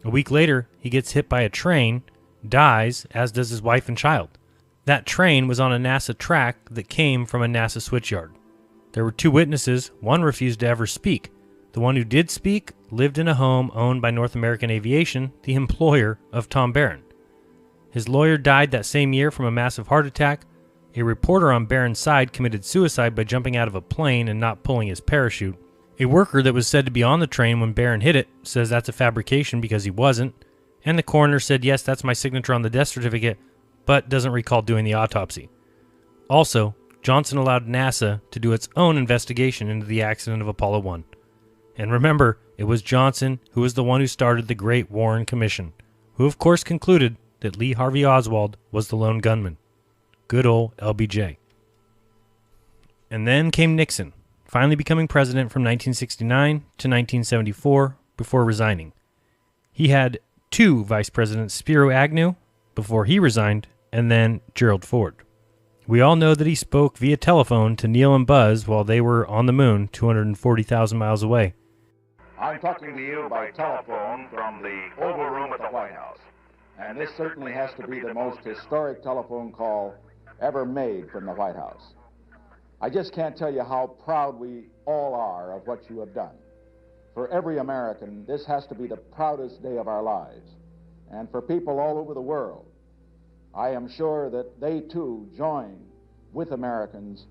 A week later, he gets hit by a train, dies, as does his wife and child. That train was on a NASA track that came from a NASA switchyard. There were 2 witnesses, one refused to ever speak. The one who did speak lived in a home owned by North American Aviation, the employer of Tom Barron. His lawyer died that same year from a massive heart attack. A reporter on Barron's side committed suicide by jumping out of a plane and not pulling his parachute. A worker that was said to be on the train when Barron hit it says that's a fabrication because he wasn't. And the coroner said, yes, that's my signature on the death certificate, but doesn't recall doing the autopsy. Also, Johnson allowed NASA to do its own investigation into the accident of Apollo 1. And remember, it was Johnson who was the one who started the Great Warren Commission, who of course concluded that Lee Harvey Oswald was the lone gunman. Good old LBJ. And then came Nixon, finally becoming president from 1969 to 1974 before resigning. He had 2 vice presidents, Spiro Agnew, before he resigned, and then Gerald Ford. We all know that he spoke via telephone to Neil and Buzz while they were on the moon 240,000 miles away. I'm talking to you by telephone from the Oval Room at the White House. And this certainly has to be the most historic telephone call ever made from the White House. I just can't tell you how proud we all are of what you have done. For every American, this has to be the proudest day of our lives. And for people all over the world, I am sure that they too join with Americans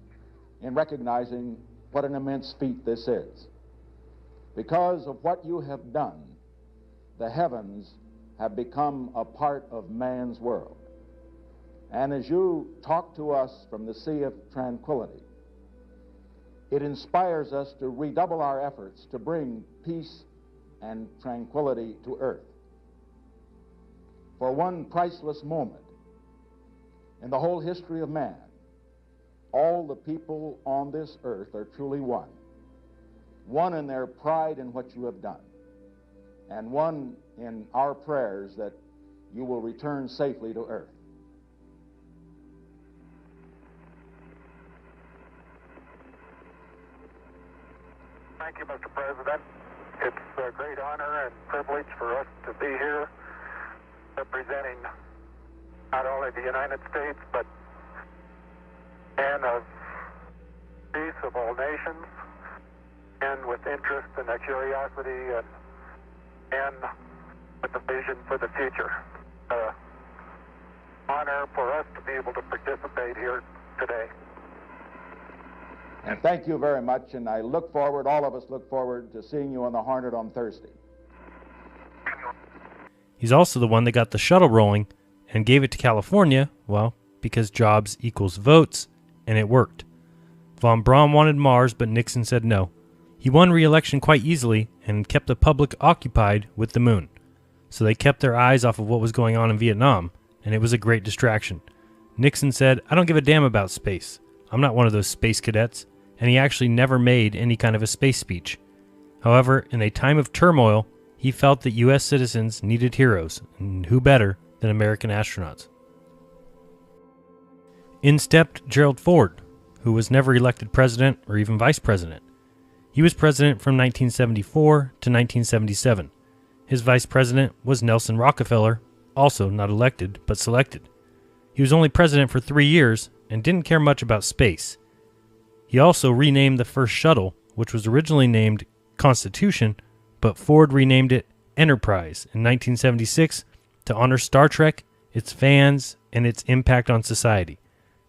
in recognizing what an immense feat this is. Because of what you have done, the heavens have become a part of man's world. And as you talk to us from the Sea of Tranquility, it inspires us to redouble our efforts to bring peace and tranquility to earth. For one priceless moment in the whole history of man, all the people on this earth are truly one. One in their pride in what you have done, and one in our prayers that you will return safely to earth. Thank you, Mr. President. It's a great honor and privilege for us to be here representing not only the United States, but men of peace of all nations, and with interest and a curiosity and with a vision for the future. Honor for us to be able to participate here today. And thank you very much, and I look forward, all of us look forward to seeing you on the Hornet on Thursday. He's also the one that got the shuttle rolling and gave it to California, well, because jobs equals votes, and it worked. Von Braun wanted Mars, but Nixon said no. He won re-election quite easily and kept the public occupied with the moon. So they kept their eyes off of what was going on in Vietnam, and it was a great distraction. Nixon said, I don't give a damn about space. I'm not one of those space cadets, and he actually never made any kind of a space speech. However, in a time of turmoil, he felt that U.S. citizens needed heroes, and who better than American astronauts. In stepped Gerald Ford, who was never elected president or even vice president. He was president from 1974 to 1977. His vice president was Nelson Rockefeller, also not elected, but selected. He was only president for 3 years and didn't care much about space. He also renamed the first shuttle, which was originally named Constitution, but Ford renamed it Enterprise in 1976 to honor Star Trek, its fans, and its impact on society.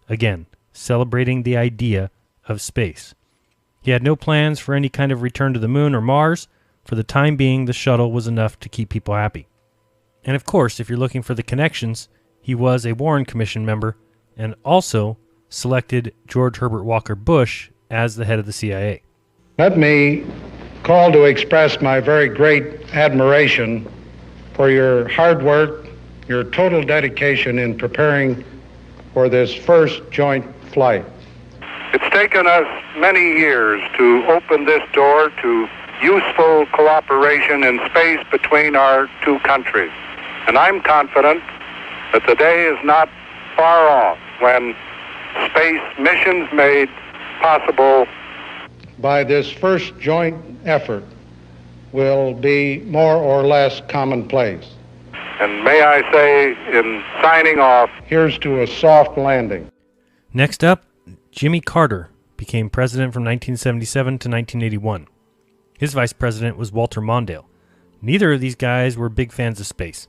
Again, celebrating the idea of space. He had no plans for any kind of return to the moon or Mars. For the time being, the shuttle was enough to keep people happy. And of course, if you're looking for the connections, he was a Warren Commission member and also selected George Herbert Walker Bush as the head of the CIA. Let me call to express my very great admiration for your hard work, your total dedication in preparing for this first joint flight. It's taken us many years to open this door to useful cooperation in space between our two countries. And I'm confident that the day is not far off when space missions made possible by this first joint effort will be more or less commonplace. And may I say, in signing off, here's to a soft landing. Next up, Jimmy Carter became president from 1977 to 1981. His vice president was Walter Mondale. Neither of these guys were big fans of space.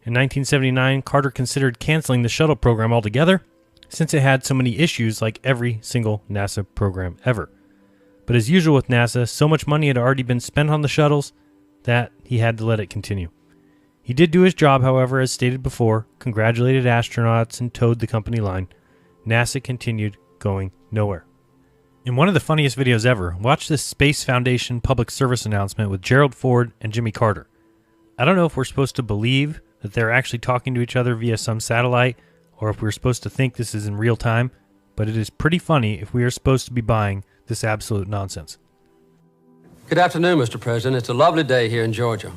In 1979, Carter considered canceling the shuttle program altogether, since it had so many issues like every single NASA program ever. But as usual with NASA, so much money had already been spent on the shuttles that he had to let it continue. He did do his job, however, as stated before, congratulated astronauts and towed the company line. NASA continued going nowhere. In one of the funniest videos ever, watch this Space Foundation public service announcement with Gerald Ford and Jimmy Carter. I don't know if we're supposed to believe that they're actually talking to each other via some satellite, or if we're supposed to think this is in real time, but it is pretty funny if we are supposed to be buying this absolute nonsense. Good afternoon, Mr. President. It's a lovely day here in Georgia.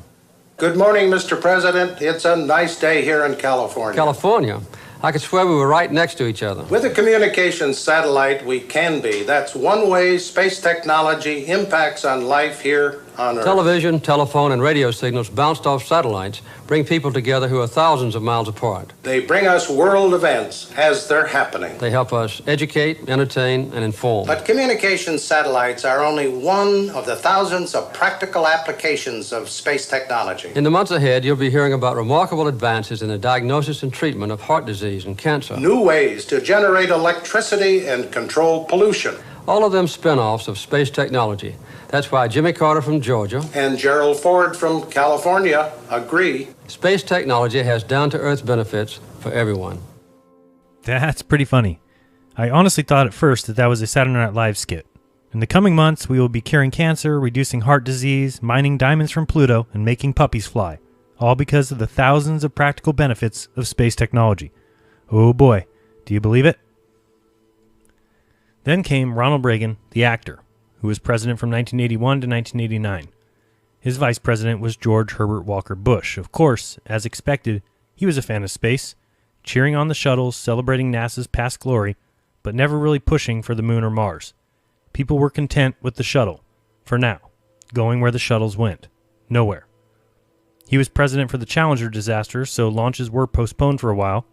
Good morning, Mr. President. It's a nice day here in California. California? I could swear we were right next to each other. With a communications satellite, we can be. That's one way space technology impacts on life here on Earth. Television, telephone, and radio signals bounced off satellites bring people together who are thousands of miles apart. They bring us world events as they're happening. They help us educate, entertain, and inform. But communications satellites are only one of the thousands of practical applications of space technology. In the months ahead, you'll be hearing about remarkable advances in the diagnosis and treatment of heart disease and cancer. New ways to generate electricity and control pollution. All of them spin-offs of space technology. That's why Jimmy Carter from Georgia and Gerald Ford from California agree. Space technology has down-to-earth benefits for everyone. That's pretty funny. I honestly thought at first that was a Saturday Night Live skit. In the coming months, we will be curing cancer, reducing heart disease, mining diamonds from Pluto, and making puppies fly. All because of the thousands of practical benefits of space technology. Oh boy, do you believe it? Then came Ronald Reagan, the actor, who was president from 1981 to 1989. His vice president was George Herbert Walker Bush. Of course, as expected, he was a fan of space, cheering on the shuttles, celebrating NASA's past glory, but never really pushing for the moon or Mars. People were content with the shuttle, for now, going where the shuttles went, nowhere. He was president for the Challenger disaster, so launches were postponed for a while.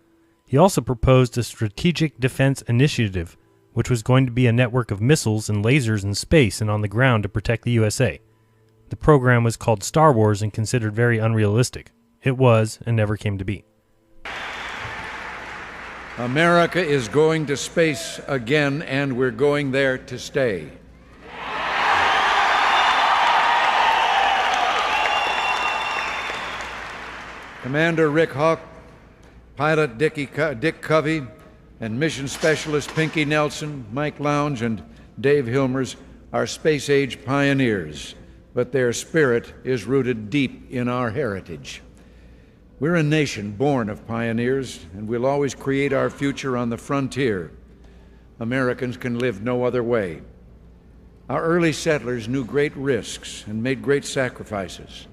He also proposed a Strategic Defense Initiative, which was going to be a network of missiles and lasers in space and on the ground to protect the USA. The program was called Star Wars and considered very unrealistic. It was and never came to be. America is going to space again, and we're going there to stay. Commander Rick Hawk, pilot Dick Covey, and mission specialist Pinky Nelson, Mike Lounge, and Dave Hilmers are space-age pioneers, but their spirit is rooted deep in our heritage. We're a nation born of pioneers, and we'll always create our future on the frontier. Americans can live no other way. Our early settlers knew great risks and made great sacrifices,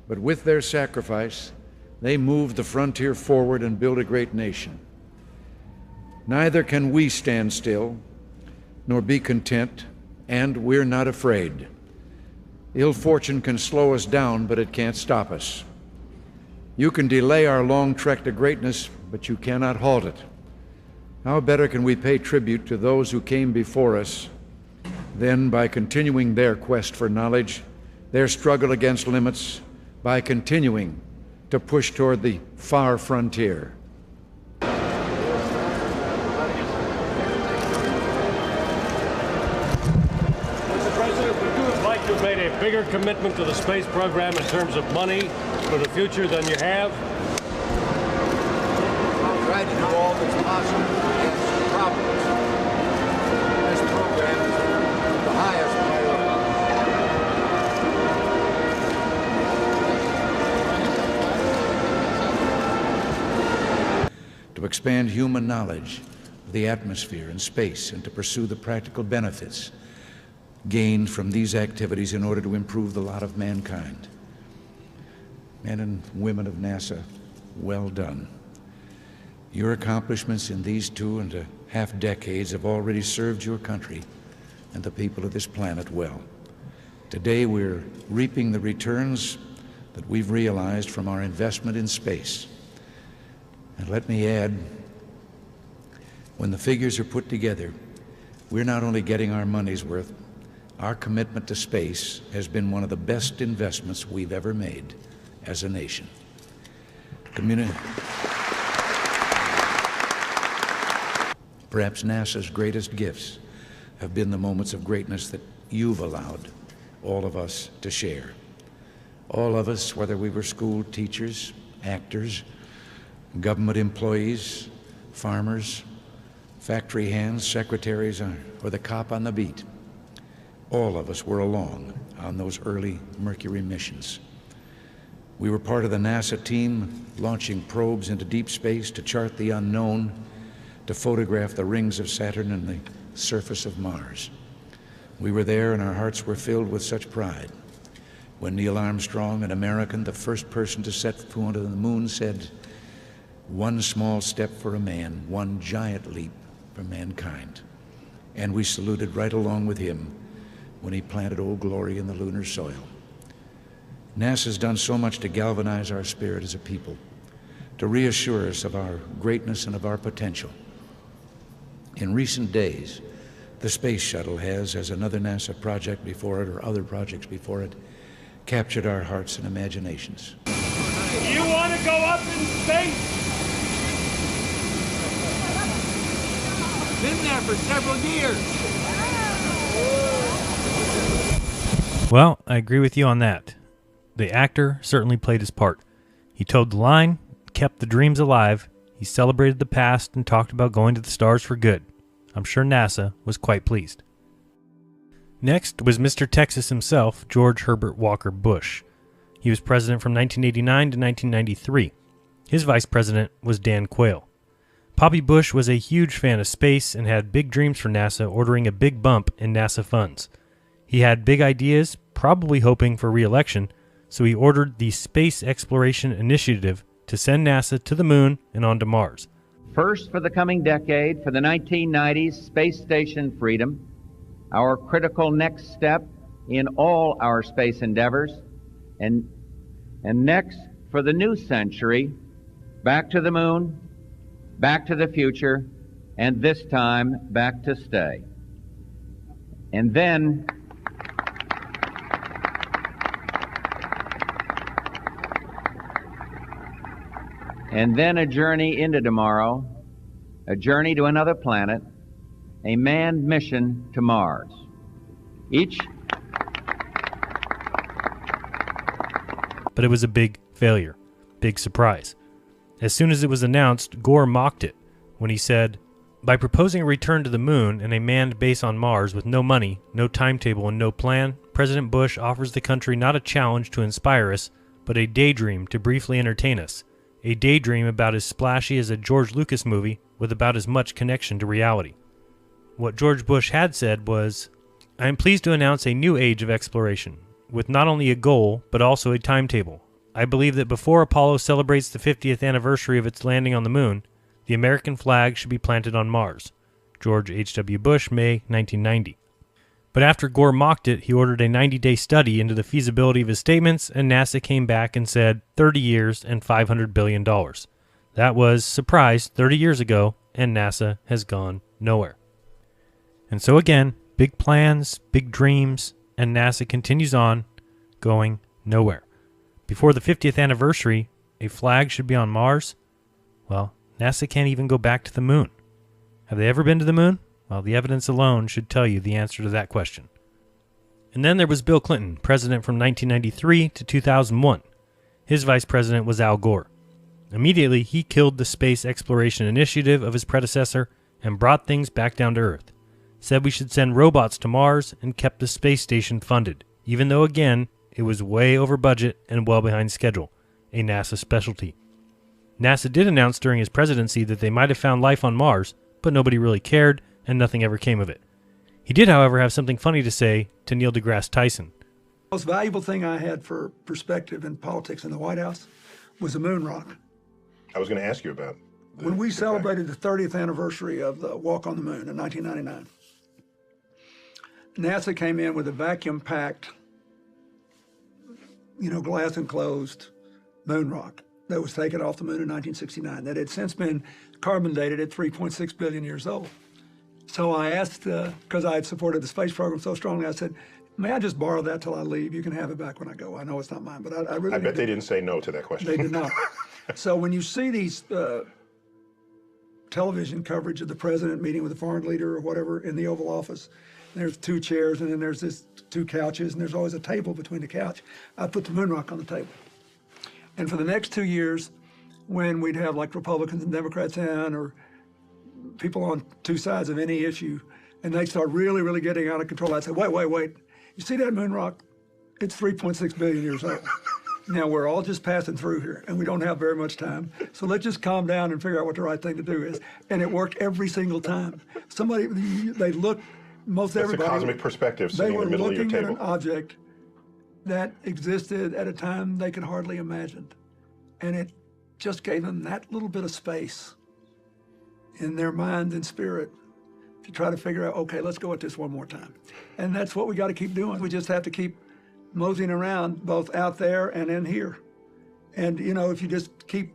but with their sacrifice, they moved the frontier forward and built a great nation. Neither can we stand still, nor be content, and we're not afraid. Ill fortune can slow us down, but it can't stop us. You can delay our long trek to greatness, but you cannot halt it. How better can we pay tribute to those who came before us than by continuing their quest for knowledge, their struggle against limits, by continuing to push toward the far frontier? Mr. President, would you have liked to have made a bigger commitment to the space program in terms of money for the future than you have? I'll try to do all that's possible against problems. This program is the highest priority. To expand human knowledge of the atmosphere and space, and to pursue the practical benefits gained from these activities in order to improve the lot of mankind. Men and women of NASA, well done. Your accomplishments in these 2.5 decades have already served your country and the people of this planet well. Today we're reaping the returns that we've realized from our investment in space. And let me add, when the figures are put together, we're not only getting our money's worth, our commitment to space has been one of the best investments we've ever made as a nation. Perhaps NASA's greatest gifts have been the moments of greatness that you've allowed all of us to share. All of us, whether we were school teachers, actors, government employees, farmers, factory hands, secretaries, or the cop on the beat, all of us were along on those early Mercury missions. We were part of the NASA team launching probes into deep space to chart the unknown, to photograph the rings of Saturn and the surface of Mars. We were there and our hearts were filled with such pride when Neil Armstrong, an American, the first person to set foot on the moon, said, "One small step for a man, one giant leap for mankind." And we saluted right along with him when he planted Old Glory in the lunar soil. NASA's done so much to galvanize our spirit as a people, to reassure us of our greatness and of our potential. In recent days, the Space Shuttle has, as another NASA project before it or other projects before it, captured our hearts and imaginations. You want to go up in space? Been there for several years. Well, I agree with you on that. The actor certainly played his part. He towed the line, kept the dreams alive, he celebrated the past and talked about going to the stars for good. I'm sure NASA was quite pleased. Next was Mr. Texas himself, George Herbert Walker Bush. He was president from 1989 to 1993. His vice president was Dan Quayle. Poppy Bush was a huge fan of space and had big dreams for NASA, ordering a big bump in NASA funds. He had big ideas, probably hoping for re-election, so he ordered the Space Exploration Initiative to send NASA to the moon and onto Mars. First, for the coming decade, for the 1990s, Space Station Freedom, our critical next step in all our space endeavors, and next, for the new century, back to the moon, back to the future, and this time, back to stay. And then, a journey into tomorrow, a journey to another planet, a manned mission to Mars. But it was a big failure, big surprise. As soon as it was announced, Gore mocked it when he said, "By proposing a return to the moon and a manned base on Mars with no money, no timetable, and no plan, President Bush offers the country not a challenge to inspire us, but a daydream to briefly entertain us. A daydream about as splashy as a George Lucas movie with about as much connection to reality." What George Bush had said was, "I am pleased to announce a new age of exploration, with not only a goal, but also a timetable. I believe that before Apollo celebrates the 50th anniversary of its landing on the moon, the American flag should be planted on Mars." George H.W. Bush, May 1990. But after Gore mocked it, he ordered a 90-day study into the feasibility of his statements, and NASA came back and said 30 years and $500 billion. That was, surprise, 30 years ago, and NASA has gone nowhere. And so again, big plans, big dreams, and NASA continues on, going nowhere. Before the 50th anniversary, a flag should be on Mars. Well, NASA can't even go back to the moon. Have they ever been to the moon? Well, the evidence alone should tell you the answer to that question. And then there was Bill Clinton, president from 1993 to 2001. His vice president was Al Gore. Immediately, he killed the space exploration initiative of his predecessor and brought things back down to Earth. Said we should send robots to Mars and kept the space station funded, even though, again, it was way over budget and well behind schedule, a NASA specialty. NASA did announce during his presidency that they might have found life on Mars, but nobody really cared, and nothing ever came of it. He did, however, have something funny to say to Neil deGrasse Tyson. The most valuable thing I had for perspective in politics in the White House was the moon rock. I was going to ask you about when we celebrated the 30th anniversary of the walk on the moon in 1999. NASA came in with a vacuum-packed, glass enclosed moon rock that was taken off the moon in 1969 that had since been carbon dated at 3.6 billion years old. So I asked, because I had supported the space program so strongly, I said, may I just borrow that till I leave? You can have it back when I go. I know it's not mine, but I really I bet they didn't say no to that question. They did not. So when you see these television coverage of the president meeting with a foreign leader or whatever in the Oval Office, there's two chairs and then there's this two couches and there's always a table between the couch. I put the moon rock on the table. And for the next 2 years, when we'd have like Republicans and Democrats in or people on two sides of any issue, and they'd start really, really getting out of control, I'd say, wait. You see that moon rock? It's 3.6 billion years old. Now, we're all just passing through here, and we don't have very much time. So let's just calm down and figure out what the right thing to do is. And it worked every single time. They looked, most That's everybody. a cosmic perspective sitting in the middle of your They were looking table. at an object that existed at a time they could hardly imagine. And it just gave them that little bit of space in their mind and spirit to try to figure out, okay, let's go at this one more time. And that's what we got to keep doing. We just have to keep moseying around both out there and in here. And, if you just keep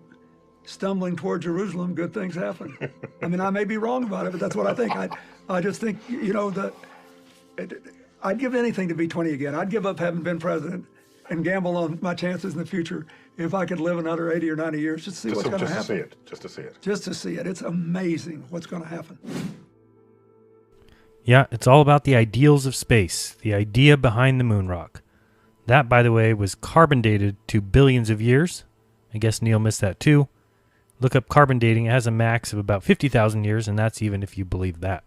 stumbling toward Jerusalem, good things happen. I mean, I may be wrong about it, but that's what I think. I just think, I'd give anything to be 20 again. I'd give up having been president and gamble on my chances in the future if I could live another 80 or 90 years just to see what's going to happen. Just to see it. Just to see it. It's amazing what's going to happen. Yeah, it's all about the ideals of space, the idea behind the moon rock. That, by the way, was carbon dated to billions of years. I guess Neil missed that too. Look up carbon dating. It has a max of about 50,000 years, and that's even if you believe that.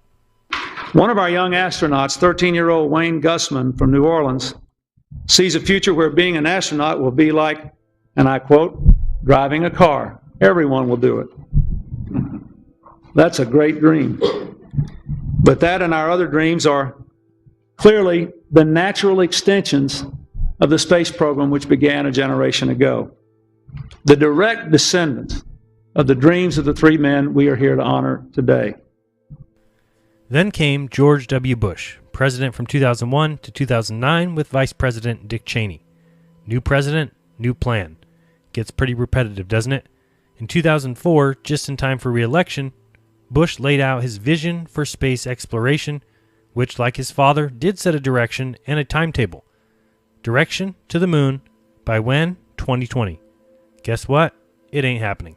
One of our young astronauts, 13-year-old Wayne Gussman from New Orleans, sees a future where being an astronaut will be like, and I quote, driving a car. Everyone will do it. That's a great dream. But that and our other dreams are clearly the natural extensions of the space program which began a generation ago. The direct descendants of the dreams of the three men we are here to honor today. Then came George W. Bush, president from 2001 to 2009 with Vice President Dick Cheney. New president, new plan. Gets pretty repetitive, doesn't it? In 2004, just in time for re-election, Bush laid out his vision for space exploration, which, like his father, did set a direction and a timetable. Direction to the moon by when? 2020. Guess what? It ain't happening.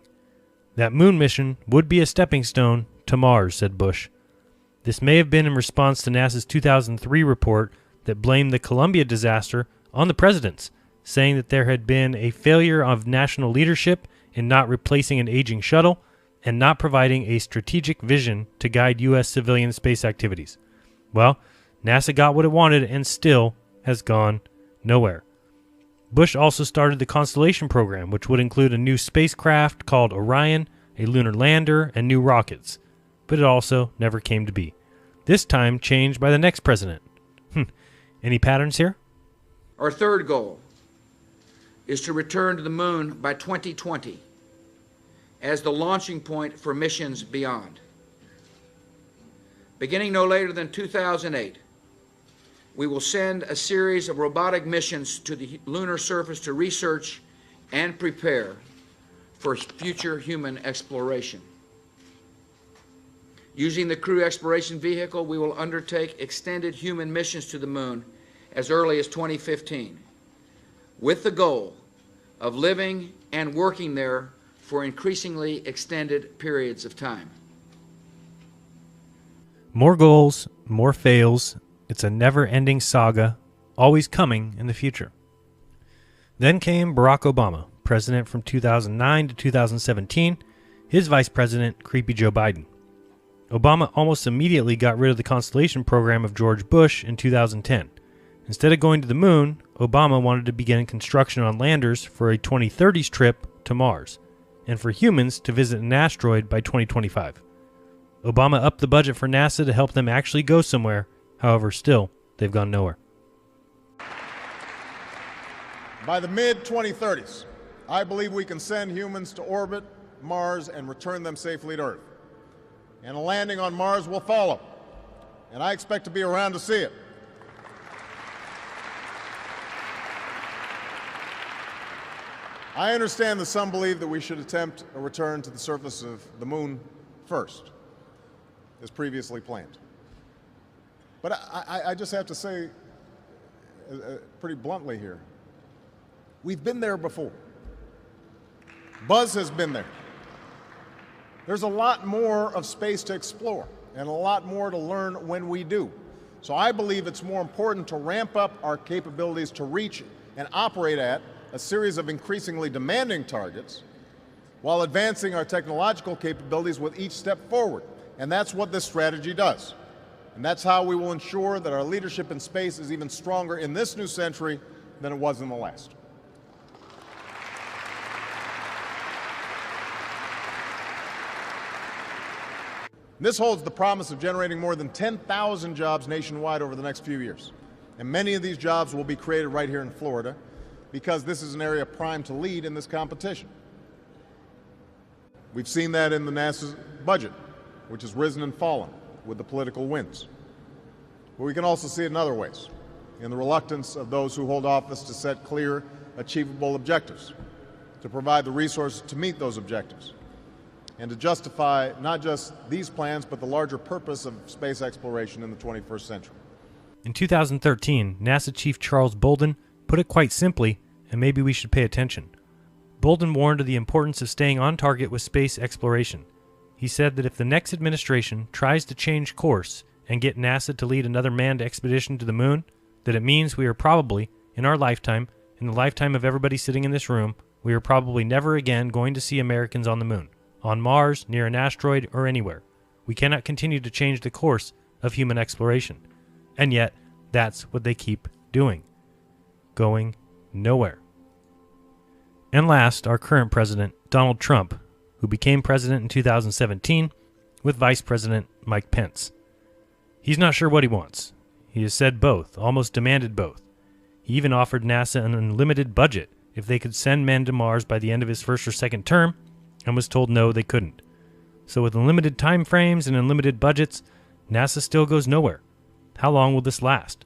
That moon mission would be a stepping stone to Mars, said Bush. This may have been in response to NASA's 2003 report that blamed the Columbia disaster on the presidents, saying that there had been a failure of national leadership in not replacing an aging shuttle and not providing a strategic vision to guide U.S. civilian space activities. Well, NASA got what it wanted and still has gone nowhere. Bush also started the Constellation program, which would include a new spacecraft called Orion, a lunar lander, and new rockets. But it also never came to be. This time changed by the next president. Any patterns here? Our third goal is to return to the moon by 2020 as the launching point for missions beyond. Beginning no later than 2008, we will send a series of robotic missions to the lunar surface to research and prepare for future human exploration. Using the Crew Exploration Vehicle, we will undertake extended human missions to the moon as early as 2015, with the goal of living and working there for increasingly extended periods of time. More goals, more fails. It's a never-ending saga, always coming in the future. Then came Barack Obama, president from 2009 to 2017, his vice president, creepy Joe Biden. Obama almost immediately got rid of the Constellation program of George Bush in 2010. Instead of going to the moon, Obama wanted to begin construction on landers for a 2030s trip to Mars, and for humans to visit an asteroid by 2025. Obama upped the budget for NASA to help them actually go somewhere. However, still, they've gone nowhere. By the mid-2030s, I believe we can send humans to orbit Mars and return them safely to Earth. And a landing on Mars will follow, and I expect to be around to see it. I understand that some believe that we should attempt a return to the surface of the moon first, as previously planned. But I just have to say, pretty bluntly here, we've been there before. Buzz has been there. There's a lot more of space to explore and a lot more to learn when we do. So I believe it's more important to ramp up our capabilities to reach and operate at a series of increasingly demanding targets while advancing our technological capabilities with each step forward. And that's what this strategy does. And that's how we will ensure that our leadership in space is even stronger in this new century than it was in the last. This holds the promise of generating more than 10,000 jobs nationwide over the next few years. And many of these jobs will be created right here in Florida because this is an area primed to lead in this competition. We've seen that in the NASA's budget, which has risen and fallen with the political winds. But we can also see it in other ways, in the reluctance of those who hold office to set clear, achievable objectives, to provide the resources to meet those objectives, and to justify not just these plans, but the larger purpose of space exploration in the 21st century. In 2013, NASA Chief Charles Bolden put it quite simply, and maybe we should pay attention. Bolden warned of the importance of staying on target with space exploration. He said that if the next administration tries to change course and get NASA to lead another manned expedition to the moon, that it means we are probably, in our lifetime, in the lifetime of everybody sitting in this room, we are probably never again going to see Americans on the moon, on Mars, near an asteroid, or anywhere. We cannot continue to change the course of human exploration. And yet, that's what they keep doing. Going nowhere. And last, our current president, Donald Trump, who became president in 2017 with Vice President Mike Pence. He's not sure what he wants. He has said both, almost demanded both. He even offered NASA an unlimited budget if they could send men to Mars by the end of his first or second term, and was told no, they couldn't. So with unlimited time frames and unlimited budgets, NASA still goes nowhere. How long will this last?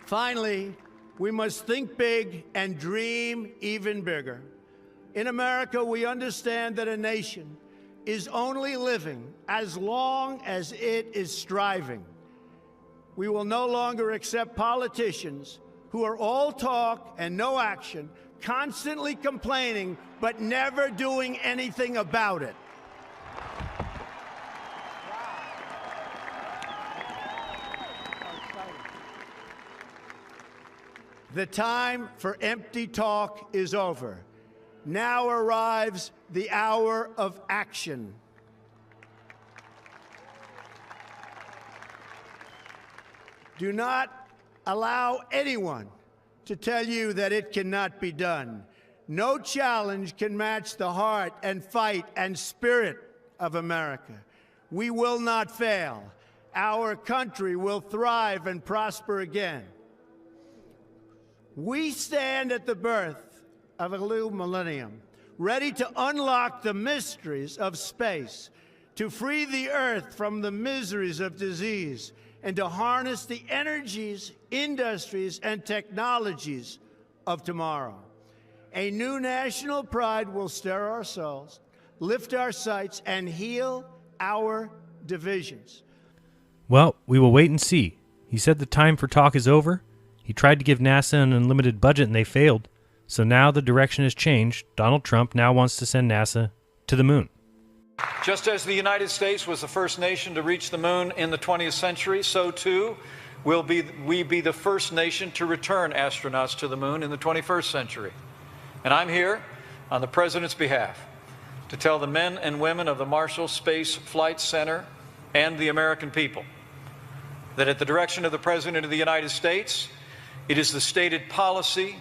Finally, we must think big and dream even bigger. In America, we understand that a nation is only living as long as it is striving. We will no longer accept politicians who are all talk and no action, constantly complaining, but never doing anything about it. The time for empty talk is over. Now arrives the hour of action. Do not allow anyone to tell you that it cannot be done. No challenge can match the heart and fight and spirit of America. We will not fail. Our country will thrive and prosper again. We stand at the birth of a new millennium, ready to unlock the mysteries of space, to free the Earth from the miseries of disease, and to harness the energies, industries, and technologies of tomorrow. A new national pride will stir our souls, lift our sights, and heal our divisions. Well, we will wait and see. He said the time for talk is over. He tried to give NASA an unlimited budget and they failed. So now the direction has changed. Donald Trump now wants to send NASA to the moon. Just as the United States was the first nation to reach the moon in the 20th century, so too will we be the first nation to return astronauts to the moon in the 21st century. And I'm here on the President's behalf to tell the men and women of the Marshall Space Flight Center and the American people that at the direction of the President of the United States, it is the stated policy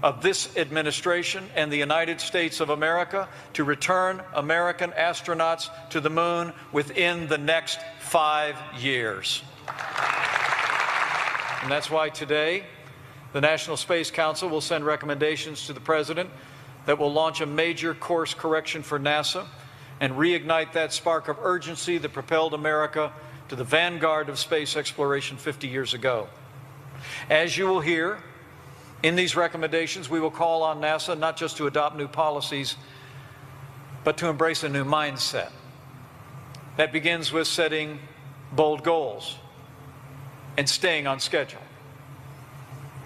of this administration and the United States of America to return American astronauts to the moon within the next 5 years. And that's why today, the National Space Council will send recommendations to the President that will launch a major course correction for NASA and reignite that spark of urgency that propelled America to the vanguard of space exploration 50 years ago. As you will hear, in these recommendations, we will call on NASA not just to adopt new policies, but to embrace a new mindset. That begins with setting bold goals and staying on schedule.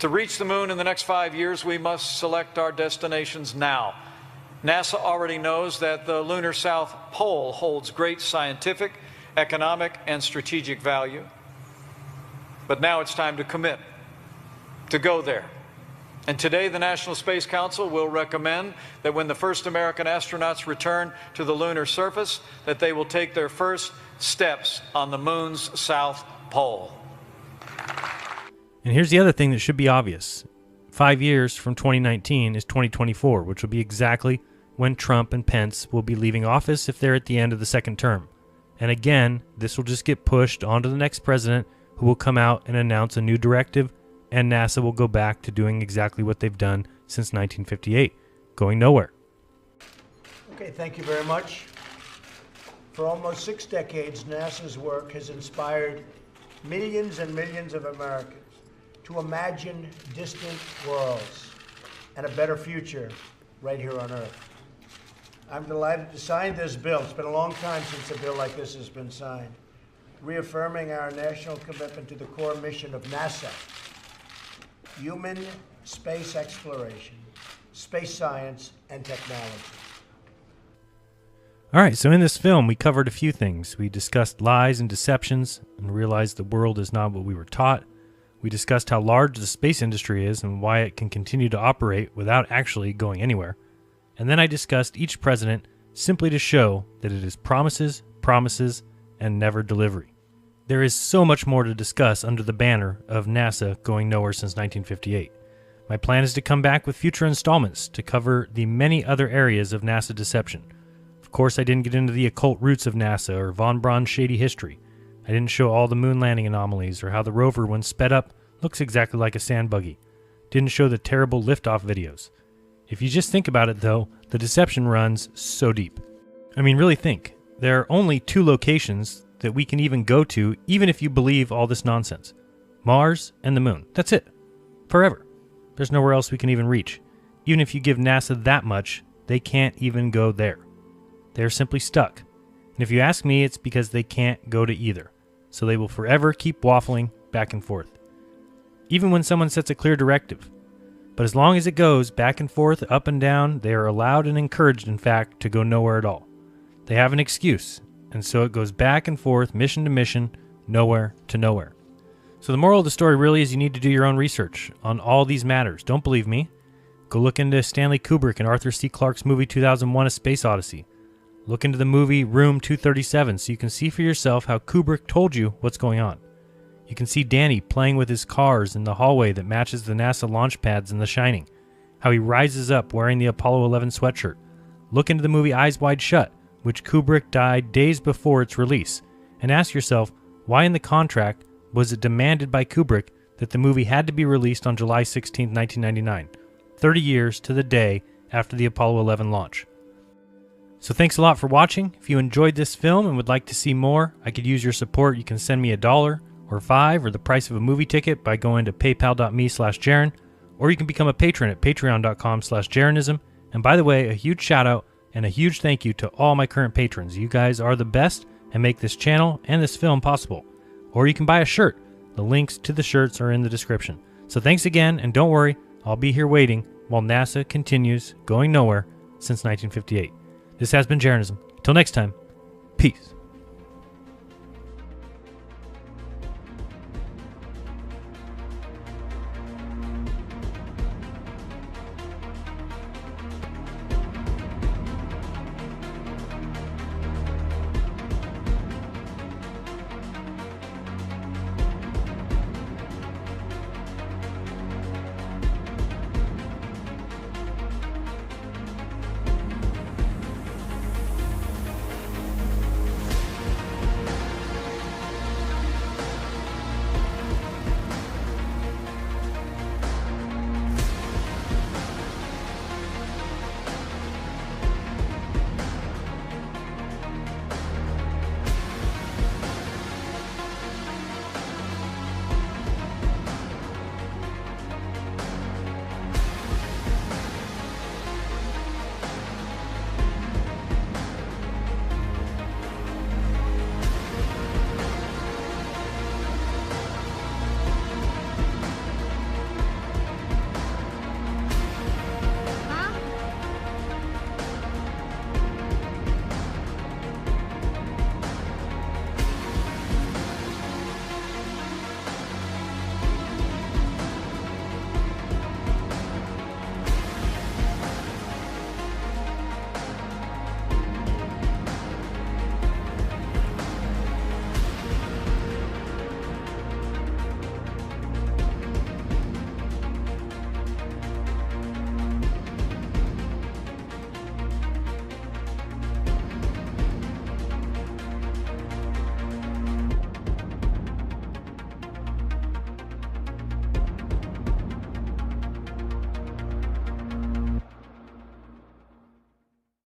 To reach the moon in the next 5 years, we must select our destinations now. NASA already knows that the lunar South Pole holds great scientific, economic, and strategic value. But now it's time to commit, to go there. And today, the National Space Council will recommend that when the first American astronauts return to the lunar surface, that they will take their first steps on the moon's South Pole. And here's the other thing that should be obvious. 5 years from 2019 is 2024, which will be exactly when Trump and Pence will be leaving office if they're at the end of the second term. And again, this will just get pushed onto the next president, who will come out and announce a new directive, and NASA will go back to doing exactly what they've done since 1958, going nowhere. Okay, thank you very much. For almost 6 decades, NASA's work has inspired millions and millions of Americans to imagine distant worlds and a better future right here on Earth. I'm delighted to sign this bill. It's been a long time since a bill like this has been signed, reaffirming our national commitment to the core mission of NASA: human space exploration, space science, and technology. All right, so in this film, we covered a few things. We discussed lies and deceptions and realized the world is not what we were taught. We discussed how large the space industry is and why it can continue to operate without actually going anywhere. And then I discussed each president simply to show that it is promises, promises, and never delivery. There is so much more to discuss under the banner of NASA going nowhere since 1958. My plan is to come back with future installments to cover the many other areas of NASA deception. Of course, I didn't get into the occult roots of NASA or von Braun's shady history. I didn't show all the moon landing anomalies or how the rover, when sped up, looks exactly like a sand buggy. Didn't show the terrible liftoff videos. If you just think about it, though, the deception runs so deep. I mean, really think. There are only 2 locations that we can even go to, even if you believe all this nonsense. Mars and the moon. That's it. Forever. There's nowhere else we can even reach. Even if you give NASA that much, they can't even go there. They're simply stuck. And if you ask me, it's because they can't go to either. So they will forever keep waffling back and forth. Even when someone sets a clear directive. But as long as it goes back and forth, up and down, they are allowed and encouraged, in fact, to go nowhere at all. They have an excuse, and so it goes back and forth, mission to mission, nowhere to nowhere. So the moral of the story really is you need to do your own research on all these matters. Don't believe me? Go look into Stanley Kubrick and Arthur C. Clarke's movie 2001: A Space Odyssey. Look into the movie Room 237 so you can see for yourself how Kubrick told you what's going on. You can see Danny playing with his cars in the hallway that matches the NASA launch pads in The Shining, how he rises up wearing the Apollo 11 sweatshirt. Look into the movie Eyes Wide Shut, which Kubrick died days before its release, and ask yourself why in the contract was it demanded by Kubrick that the movie had to be released on July 16, 1999, 30 years to the day after the Apollo 11 launch. So thanks a lot for watching. If you enjoyed this film and would like to see more, I could use your support. You can send me $1 or $5 or the price of a movie ticket by going to paypal.me/Jaron, or you can become a patron at patreon.com/Jaronism. And by the way, a huge shout out And a huge thank you to all my current patrons. You guys are the best and make this channel and this film possible. Or you can buy a shirt. The links to the shirts are in the description. So thanks again, and don't worry, I'll be here waiting while NASA continues going nowhere since 1958. This has been Jeranism. Till next time, peace.